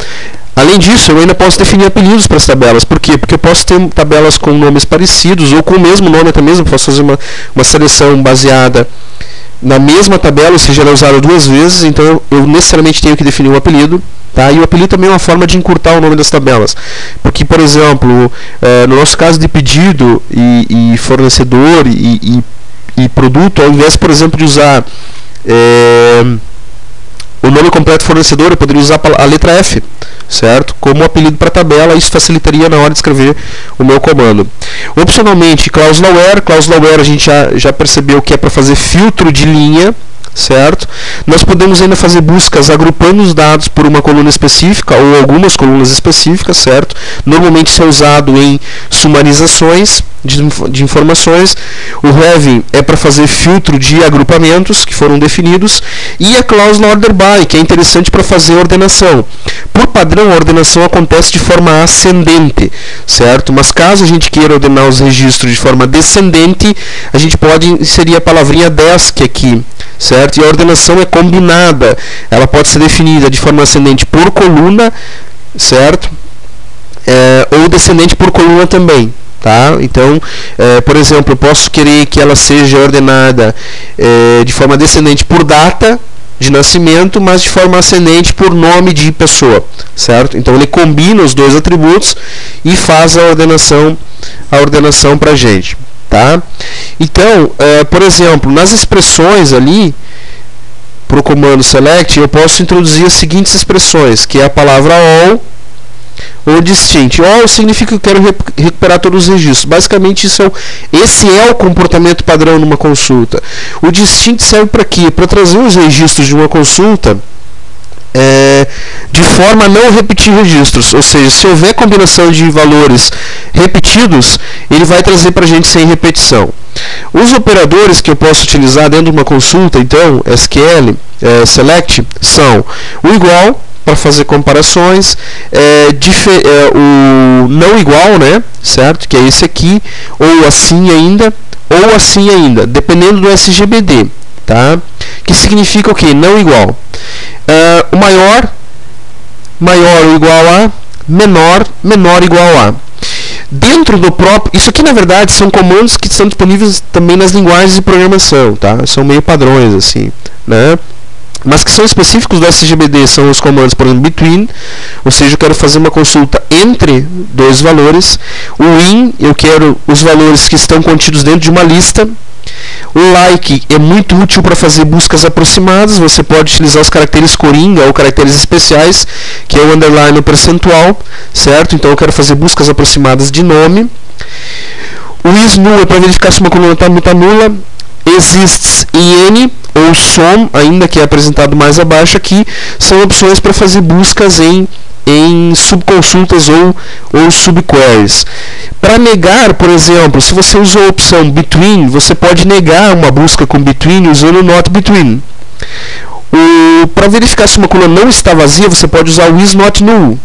Além disso, eu ainda posso definir apelidos para as tabelas. Por quê? Porque eu posso ter tabelas com nomes parecidos, ou com o mesmo nome até mesmo. Posso fazer uma seleção baseada na mesma tabela, ou seja, ela é usada duas vezes, então eu necessariamente tenho que definir um apelido. Tá? E o apelido também é uma forma de encurtar o nome das tabelas. Porque, por exemplo, no nosso caso de pedido e fornecedor e produto, ao invés, por exemplo, de usar o nome completo fornecedor, eu poderia usar a letra F, certo? Como apelido para a tabela. Isso facilitaria na hora de escrever o meu comando. Opcionalmente, cláusula where. Cláusula where a gente já percebeu que é para fazer filtro de linha, certo? Nós podemos ainda fazer buscas agrupando os dados por uma coluna específica ou algumas colunas específicas, certo? Normalmente isso é usado em sumarizações de informações. O having é para fazer filtro de agrupamentos que foram definidos, e a cláusula order by, que é interessante para fazer ordenação. Por padrão, a ordenação acontece de forma ascendente, certo? Mas caso a gente queira ordenar os registros de forma descendente, a gente pode inserir a palavrinha desk aqui, certo? E a ordenação é combinada. Ela pode ser definida de forma ascendente por coluna, certo? ou descendente por coluna também. Tá? Então, por exemplo, eu posso querer que ela seja ordenada de forma descendente por data de nascimento, mas de forma ascendente por nome de pessoa, certo? Então ele combina os dois atributos e faz a ordenação para a gente, tá? Então, por exemplo, nas expressões ali, para o comando select, eu posso introduzir as seguintes expressões, que é a palavra all ou distinct. All significa que eu quero recuperar todos os registros. Basicamente, esse é o comportamento padrão numa consulta. O distinct serve para quê? Para trazer os registros de uma consulta de forma a não repetir registros. Ou seja, se houver combinação de valores repetidos, ele vai trazer para a gente sem repetição. Os operadores que eu posso utilizar dentro de uma consulta, então, SQL, select, são o igual, para fazer comparações, o não igual, né, certo? Que é esse aqui, ou assim ainda, dependendo do SGBD, tá? Que significa o quê? Não igual. O maior ou igual a, menor igual a. Dentro do próprio... Isso aqui, na verdade, são comandos que são disponíveis também nas linguagens de programação, tá? São meio padrões, assim, né? Mas que são específicos do SGBD são os comandos, por exemplo, between, ou seja, eu quero fazer uma consulta entre dois valores. O in, eu quero os valores que estão contidos dentro de uma lista. O like é muito útil para fazer buscas aproximadas. Você pode utilizar os caracteres coringa ou caracteres especiais, que é o underline ou percentual, certo? Então eu quero fazer buscas aproximadas de nome. O isNull é para verificar se uma coluna está nula. Exists e N, ou SOM, ainda que é apresentado mais abaixo aqui, são opções para fazer buscas em subconsultas ou subqueries. Para negar, por exemplo, se você usou a opção between, você pode negar uma busca com between usando not between. Para verificar se uma coluna não está vazia, você pode usar o isNotNull.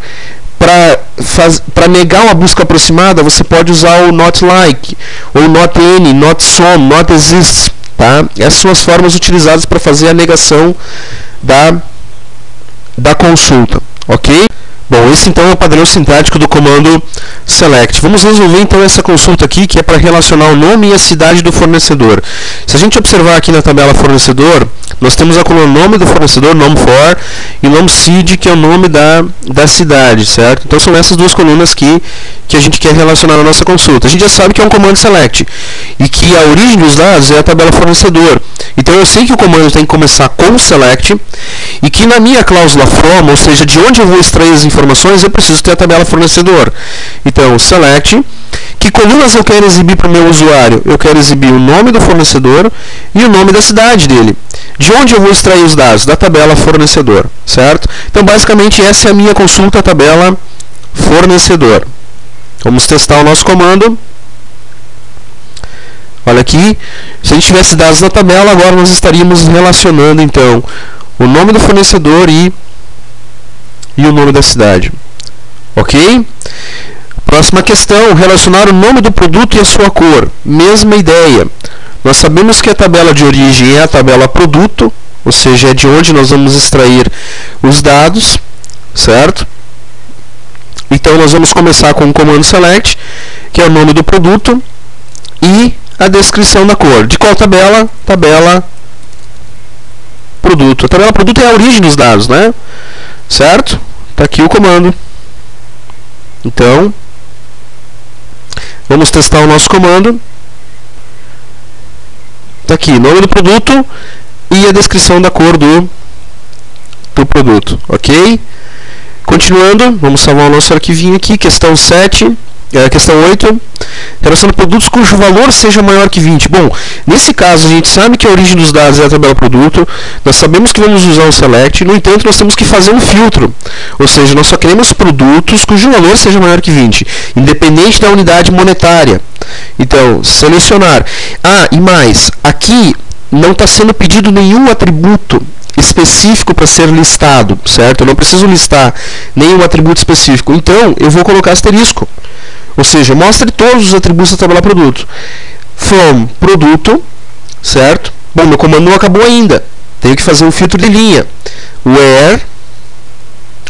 Para negar uma busca aproximada, você pode usar o not like, ou not any, not some, not exists, tá? Essas são as formas utilizadas para fazer a negação da consulta, ok? Bom, esse então é o padrão sintático do comando select. Vamos resolver então essa consulta aqui, que é para relacionar o nome e a cidade do fornecedor. Se a gente observar aqui na tabela fornecedor, nós temos a coluna nome do fornecedor, nome for, e nome cid, que é o nome da cidade, certo? Então são essas duas colunas que a gente quer relacionar na nossa consulta. A gente já sabe que é um comando select, e que a origem dos dados é a tabela fornecedor. Então eu sei que o comando tem que começar com select, e que na minha cláusula from, ou seja, de onde eu vou extrair as informações, eu preciso ter a tabela fornecedor. Então, select, que colunas eu quero exibir para o meu usuário? Eu quero exibir o nome do fornecedor e o nome da cidade dele. De onde eu vou extrair os dados? Da tabela fornecedor, certo? Então, basicamente, essa é a minha consulta tabela fornecedor. Vamos testar o nosso comando. Olha aqui, se a gente tivesse dados na tabela, agora nós estaríamos relacionando, então, o nome do fornecedor e o nome da cidade. Ok? Próxima questão, relacionar o nome do produto e a sua cor. Mesma ideia. Nós sabemos que a tabela de origem é a tabela produto, ou seja, é de onde nós vamos extrair os dados, certo? Então nós vamos começar com o comando select, que é o nome do produto, e a descrição da cor. De qual tabela? Tabela produto. A tabela produto é a origem dos dados, né? Certo? Está aqui o comando. Então, vamos testar o nosso comando. Está aqui, nome do produto e a descrição da cor do produto, ok? Continuando, vamos salvar o nosso arquivinho aqui, questão 7, questão 8, relaciona produtos cujo valor seja maior que 20. Bom, nesse caso a gente sabe que a origem dos dados é a tabela produto, nós sabemos que vamos usar o select, no entanto nós temos que fazer um filtro, ou seja, nós só queremos produtos cujo valor seja maior que 20, independente da unidade monetária. Então, selecionar. E mais, aqui não está sendo pedido nenhum atributo específico para ser listado, certo? Eu não preciso listar nenhum atributo específico, então eu vou colocar asterisco. Ou seja, mostre todos os atributos da tabela produto. From produto, certo? Bom, meu comando não acabou ainda. Tenho que fazer um filtro de linha. Where,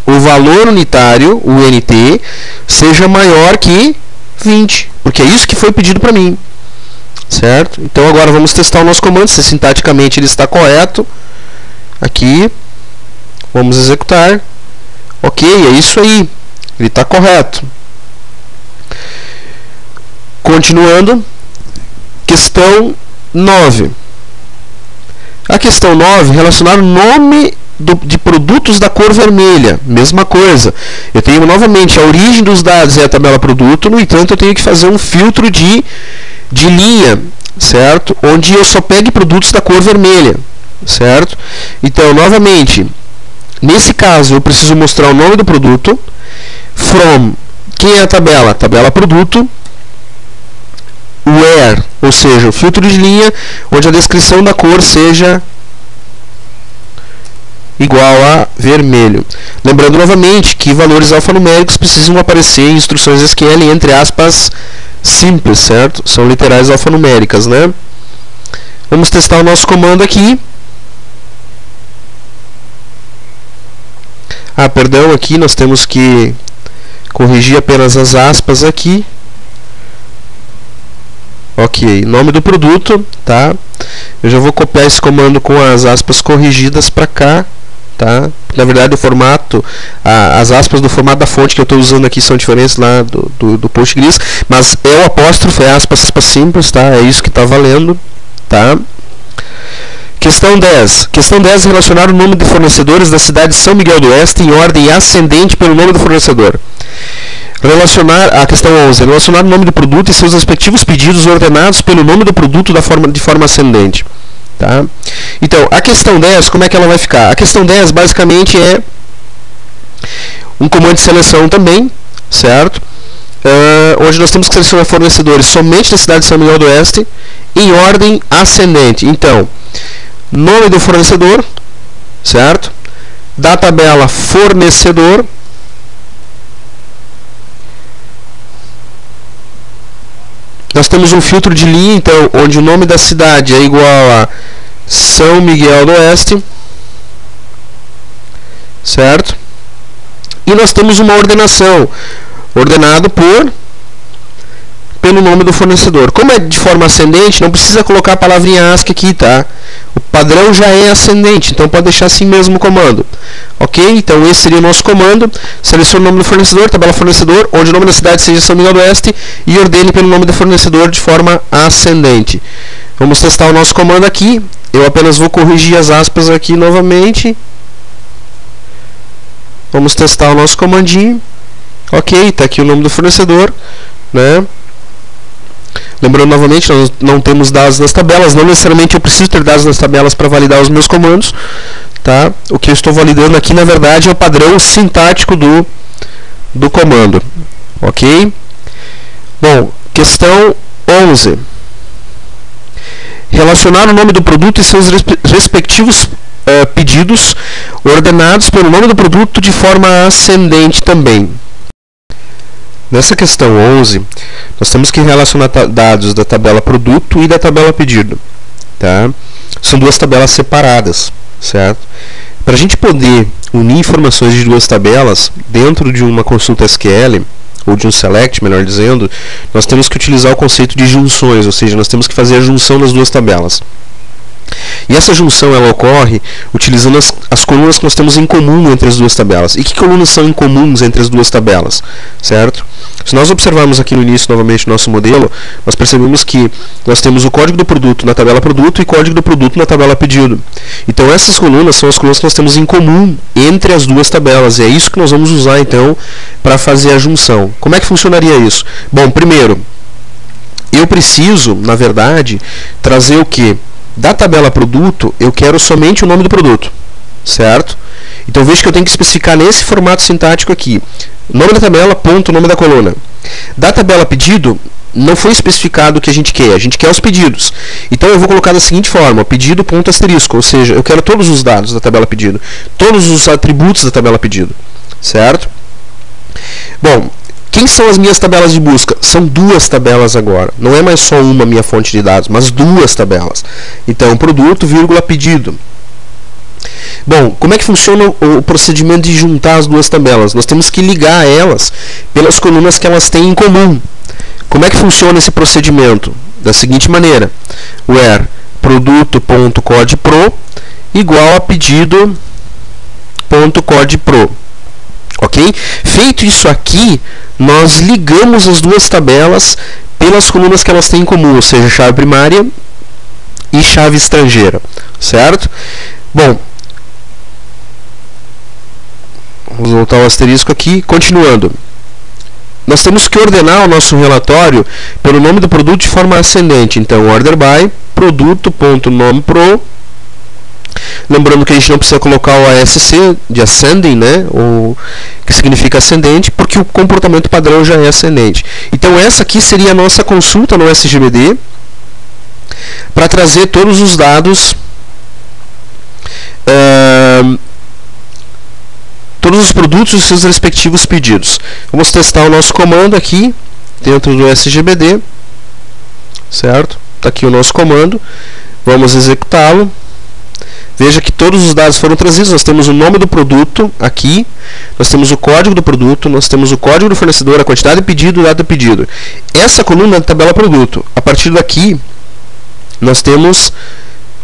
o valor unitário, o NT, seja maior que 20, porque é isso que foi pedido para mim, certo? Então agora vamos testar o nosso comando, se sintaticamente ele está correto. Aqui, vamos executar. Ok, é isso aí, ele está correto. Continuando, questão 9. A questão 9, relacionar o nome de produtos da cor vermelha. Mesma coisa. Eu tenho novamente a origem dos dados é a tabela produto, no entanto eu tenho que fazer um filtro de linha, certo? Onde eu só pegue produtos da cor vermelha, certo? Então, novamente, nesse caso eu preciso mostrar o nome do produto, from, quem é a tabela? Tabela produto, where, ou seja, o filtro de linha onde a descrição da cor seja igual a vermelho. Lembrando novamente que valores alfanuméricos precisam aparecer em instruções SQL entre aspas simples, certo? São literais alfanuméricas, né? Vamos testar o nosso comando aqui. Perdão, aqui nós temos que corrigir apenas as aspas aqui. Ok, nome do produto, tá? Eu já vou copiar esse comando com as aspas corrigidas para cá, tá? Na verdade o formato, as aspas do formato da fonte que eu estou usando aqui são diferentes lá do Postgres, mas é o apóstrofo, é aspas simples, tá? É isso que está valendo, tá? Questão 10. Questão 10, relacionar o nome de fornecedores da cidade de São Miguel do Oeste em ordem ascendente pelo nome do fornecedor. Relacionar, a questão 11, relacionar o nome do produto e seus respectivos pedidos ordenados pelo nome do produto de forma ascendente. Tá? Então, a questão 10, como é que ela vai ficar? A questão 10, basicamente, é um comando de seleção também, certo? Onde nós temos que selecionar fornecedores somente da cidade de São Miguel do Oeste em ordem ascendente. Então, nome do fornecedor, certo? Da tabela fornecedor, nós temos um filtro de linha, então, onde o nome da cidade é igual a São Miguel do Oeste, certo? E nós temos uma ordenação, ordenado pelo nome do fornecedor. Como é de forma ascendente, não precisa colocar a palavrinha ASCII aqui, tá? O padrão já é ascendente, então pode deixar assim mesmo o comando. Ok? Então esse seria o nosso comando. Selecione o nome do fornecedor, tabela fornecedor, onde o nome da cidade seja São Miguel do Oeste, e ordene pelo nome do fornecedor de forma ascendente. Vamos testar o nosso comando aqui. Eu apenas vou corrigir as aspas aqui novamente. Vamos testar o nosso comandinho. Ok, está aqui o nome do fornecedor, né? Lembrando novamente, nós não temos dados nas tabelas, não necessariamente eu preciso ter dados nas tabelas para validar os meus comandos, tá? O que eu estou validando aqui, na verdade, é o padrão sintático do comando, ok? Bom, questão 11. Relacionar o nome do produto e seus respectivos pedidos ordenados pelo nome do produto de forma ascendente também. Nessa questão 11, nós temos que relacionar dados da tabela produto e da tabela pedido, tá? São duas tabelas separadas, certo? Para a gente poder unir informações de duas tabelas dentro de uma consulta SQL, ou de um select, melhor dizendo, nós temos que utilizar o conceito de junções, ou seja, nós temos que fazer a junção das duas tabelas. E essa junção ela ocorre utilizando as colunas que nós temos em comum entre as duas tabelas. E que colunas são incomuns entre as duas tabelas? Certo? Se nós observarmos aqui no início novamente o nosso modelo, nós percebemos que nós temos o código do produto na tabela produto e código do produto na tabela pedido. Então essas colunas são as colunas que nós temos em comum entre as duas tabelas. E é isso que nós vamos usar então para fazer a junção. Como é que funcionaria isso? Bom, primeiro, eu preciso, na verdade, trazer o quê? Da tabela produto, eu quero somente o nome do produto, certo? Então veja que eu tenho que especificar nesse formato sintático aqui, nome da tabela, ponto, nome da coluna. Da tabela pedido, não foi especificado o que a gente quer os pedidos. Então eu vou colocar da seguinte forma, pedido, ponto, asterisco, ou seja, eu quero todos os dados da tabela pedido, todos os atributos da tabela pedido, certo? Bom, quem são as minhas tabelas de busca? São duas tabelas agora. Não é mais só uma minha fonte de dados, mas duas tabelas. Então, produto, vírgula, pedido. Bom, como é que funciona o procedimento de juntar as duas tabelas? Nós temos que ligar elas pelas colunas que elas têm em comum. Como é que funciona esse procedimento? Da seguinte maneira: where produto.codepro igual a pedido.codepro. Ok? Feito isso aqui, nós ligamos as duas tabelas pelas colunas que elas têm em comum, ou seja, chave primária e chave estrangeira, certo? Bom, vamos voltar ao asterisco aqui, continuando. Nós temos que ordenar o nosso relatório pelo nome do produto de forma ascendente. Então, order by produto.nomepro. Lembrando que a gente não precisa colocar o ASC de ascending, né? O que significa ascendente, porque o comportamento padrão já é ascendente. Então, essa aqui seria a nossa consulta no SGBD para trazer todos os dados, todos os produtos e os seus respectivos pedidos. Vamos testar o nosso comando aqui dentro do SGBD, certo? Está aqui o nosso comando. Vamos executá-lo. Veja que todos os dados foram trazidos. Nós temos o nome do produto aqui, nós temos o código do produto, nós temos o código do fornecedor, a quantidade de pedido e data de pedido. Essa coluna é a tabela produto. A partir daqui, nós temos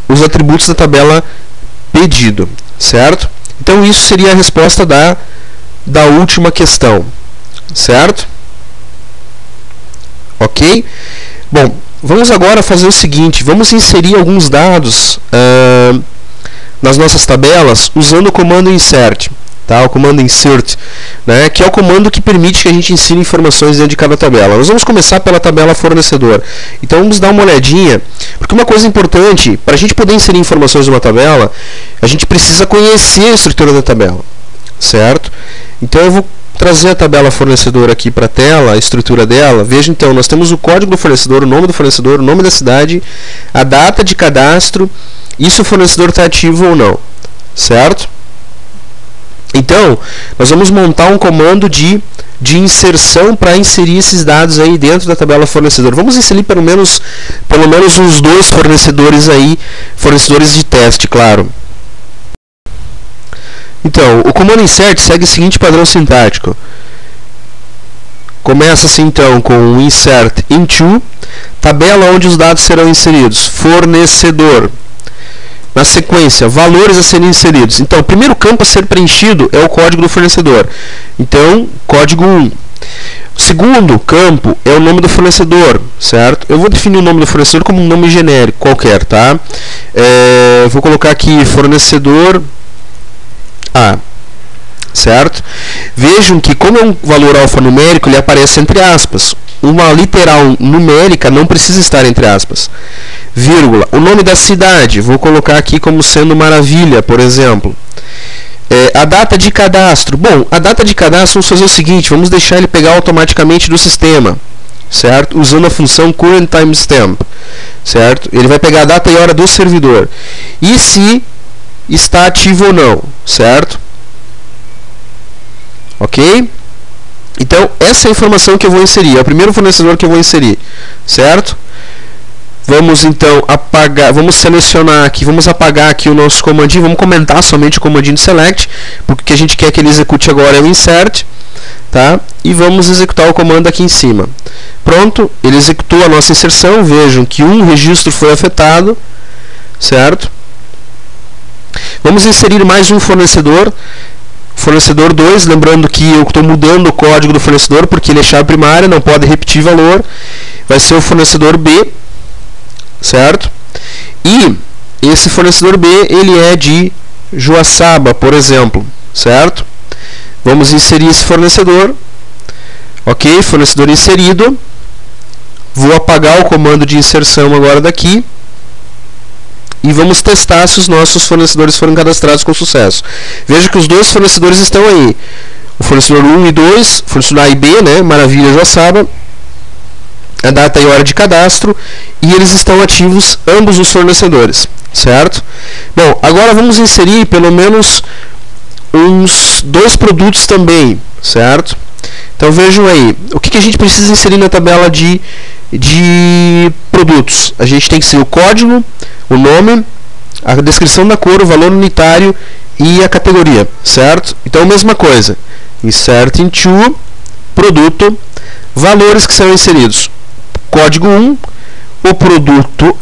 os atributos da tabela pedido, certo? Então, isso seria a resposta da última questão, certo? Ok? Bom, vamos agora fazer o seguinte, vamos inserir alguns dados nas nossas tabelas usando o comando insert, tá? O comando insert, né? Que é o comando que permite que a gente insira informações dentro de cada tabela. Nós vamos começar pela tabela fornecedor. Então vamos dar uma olhadinha, porque uma coisa importante, para a gente poder inserir informações numa tabela, a gente precisa conhecer a estrutura da tabela, certo? Então eu vou trazer a tabela fornecedor aqui para a tela, a estrutura dela. Veja então, nós temos o código do fornecedor, o nome do fornecedor, o nome da cidade, a data de cadastro e se o fornecedor está ativo ou não, certo? Então, nós vamos montar um comando de inserção para inserir esses dados aí dentro da tabela fornecedor. Vamos inserir pelo menos uns 2 fornecedores aí, fornecedores de teste, claro. Então, o comando insert segue o seguinte padrão sintático. Começa-se então com o insert into, tabela onde os dados serão inseridos, fornecedor. Na sequência, valores a serem inseridos. Então, o primeiro campo a ser preenchido é o código do fornecedor. Então, código 1. O segundo campo é o nome do fornecedor, certo? Eu vou definir o nome do fornecedor como um nome genérico qualquer, tá? Vou colocar aqui fornecedor A, certo? Vejam que, como é um valor alfanumérico, ele aparece entre aspas. Uma literal numérica não precisa estar entre aspas. Vírgula. O nome da cidade, vou colocar aqui como sendo Maravilha, por exemplo. A data de cadastro. Bom, a data de cadastro, vamos fazer o seguinte, vamos deixar ele pegar automaticamente do sistema, certo? Usando a função current timestamp, certo? Ele vai pegar a data e hora do servidor. E se está ativo ou não, certo? Ok? Então, essa é a informação que eu vou inserir, é o primeiro fornecedor que eu vou inserir, certo? Vamos então apagar, vamos selecionar aqui, vamos apagar aqui o nosso comandinho, vamos comentar somente o comandinho de select, porque o que a gente quer que ele execute agora é o insert, tá? E vamos executar o comando aqui em cima. Pronto, ele executou a nossa inserção, vejam que um registro foi afetado, certo? Vamos inserir mais um fornecedor. Fornecedor 2, lembrando que eu estou mudando o código do fornecedor porque ele é chave primária, não pode repetir valor. Vai ser o fornecedor B, certo? E esse fornecedor B, ele é de Joaçaba, por exemplo, certo? Vamos inserir esse fornecedor. Ok, fornecedor inserido. Vou apagar o comando de inserção agora daqui. E vamos testar se os nossos fornecedores foram cadastrados com sucesso. Veja que os 2 fornecedores estão aí. O fornecedor 1 e 2, fornecedor A e B, né? Maravilha, Joaçaba. A data e hora de cadastro. E eles estão ativos, ambos os fornecedores, certo? Bom, agora vamos inserir pelo menos uns 2 produtos também, certo? Então vejam aí, o que a gente precisa inserir na tabela de produtos? A gente tem que ser o código, o nome, a descrição da cor, o valor unitário e a categoria, certo? Então, mesma coisa, insert into, produto, valores que serão inseridos, código 1, o produto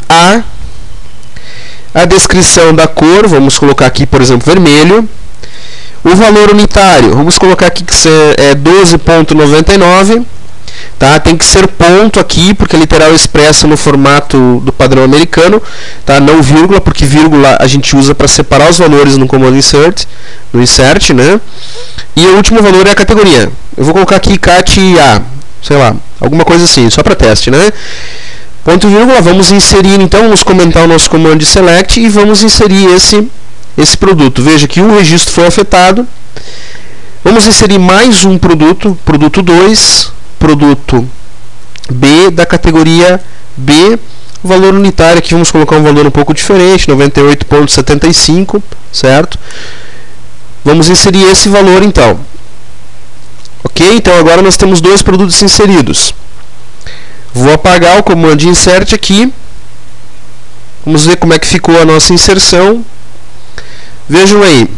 a descrição da cor, vamos colocar aqui, por exemplo, vermelho, o valor unitário, vamos colocar aqui que é 12,99, tá? Tem que ser ponto aqui, porque a literal é expressa no formato do padrão americano, tá? Não vírgula, porque vírgula a gente usa para separar os valores no comando insert, no insert, né? E o último valor é a categoria. Eu vou colocar aqui cat A, sei lá, alguma coisa assim, só para teste, né? Ponto e vírgula, vamos inserir então, vamos comentar o nosso comando de select e vamos inserir esse produto. Veja que um registro foi afetado. Vamos inserir mais um produto, produto 2, produto B da categoria B. O valor unitário aqui vamos colocar um valor um pouco diferente, 98,75, certo? Vamos inserir esse valor então. Ok? Então agora nós temos dois produtos inseridos. Vou apagar o comando de insert aqui. Vamos ver como é que ficou a nossa inserção. Vejam aí,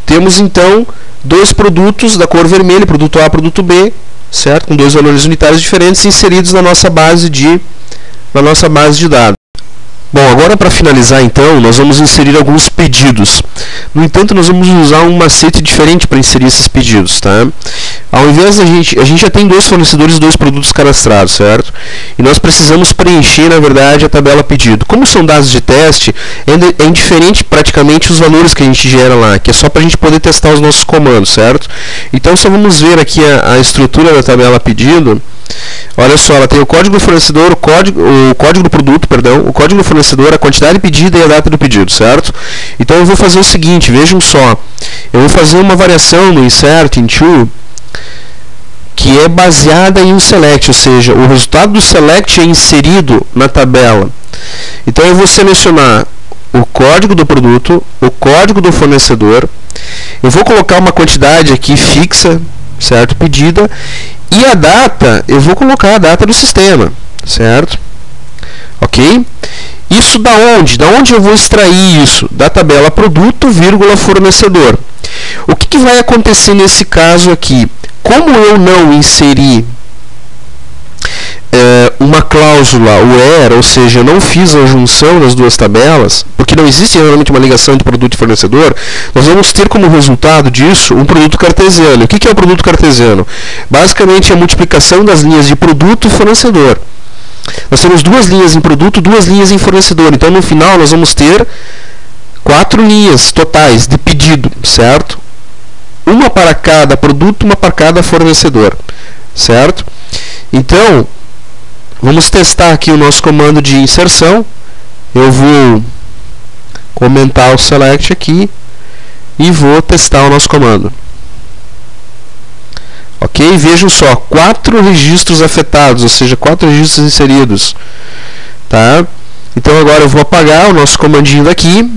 temos então dois produtos da cor vermelha, produto A e produto B, certo? Com dois valores unitários diferentes inseridos na nossa base de dados. Bom, agora para finalizar então, nós vamos inserir alguns pedidos. No entanto, nós vamos usar um macete diferente para inserir esses pedidos, tá? Ao invés da a gente já tem dois fornecedores e dois produtos cadastrados, certo? E nós precisamos preencher, na verdade, a tabela pedido. Como são dados de teste, é indiferente praticamente os valores que a gente gera lá, que é só para a gente poder testar os nossos comandos, certo? Então, só vamos ver aqui a estrutura da tabela pedido. Olha só, ela tem o código do fornecedor, o código do produto, perdão, o código do fornecedor, a quantidade pedida e a data do pedido, certo? Então eu vou fazer o seguinte, vejam só, eu vou fazer uma variação no insert into que é baseada em um select, ou seja, o resultado do select é inserido na tabela. Então eu vou selecionar o código do produto, o código do fornecedor, eu vou colocar uma quantidade aqui fixa, certo, pedida, e a data, eu vou colocar a data do sistema, certo? Ok? Isso da onde? Da onde eu vou extrair isso? Da tabela produto, vírgula, fornecedor. O que vai acontecer nesse caso aqui? Como eu não inseri uma cláusula where, ou seja, eu não fiz a junção das duas tabelas, porque não existe realmente uma ligação entre produto e fornecedor, nós vamos ter como resultado disso um produto cartesiano. O que é o produto cartesiano? Basicamente é a multiplicação das linhas de produto e fornecedor. Nós temos duas linhas em produto, duas linhas em fornecedor. Então, no final, nós vamos ter 4 linhas totais de pedido, certo? Uma para cada produto, uma para cada fornecedor, certo? Então, vamos testar aqui o nosso comando de inserção. Eu vou comentar o select aqui e vou testar o nosso comando. Ok? Vejam só, 4 registros afetados, ou seja, 4 registros inseridos. Tá? Então agora eu vou apagar o nosso comandinho daqui.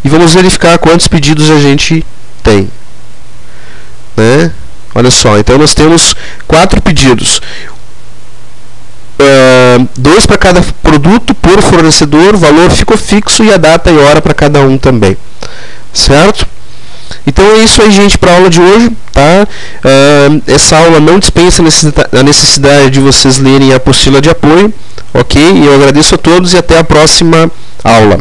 E vamos verificar quantos pedidos a gente tem. Né? Olha só, então nós temos 4 pedidos. 2 para cada produto por fornecedor, o valor ficou fixo e a data e hora para cada um também. Certo? Então é isso aí, gente, para a aula de hoje, tá? Essa aula não dispensa a necessidade de vocês lerem a apostila de apoio, ok? E eu agradeço a todos e até a próxima aula.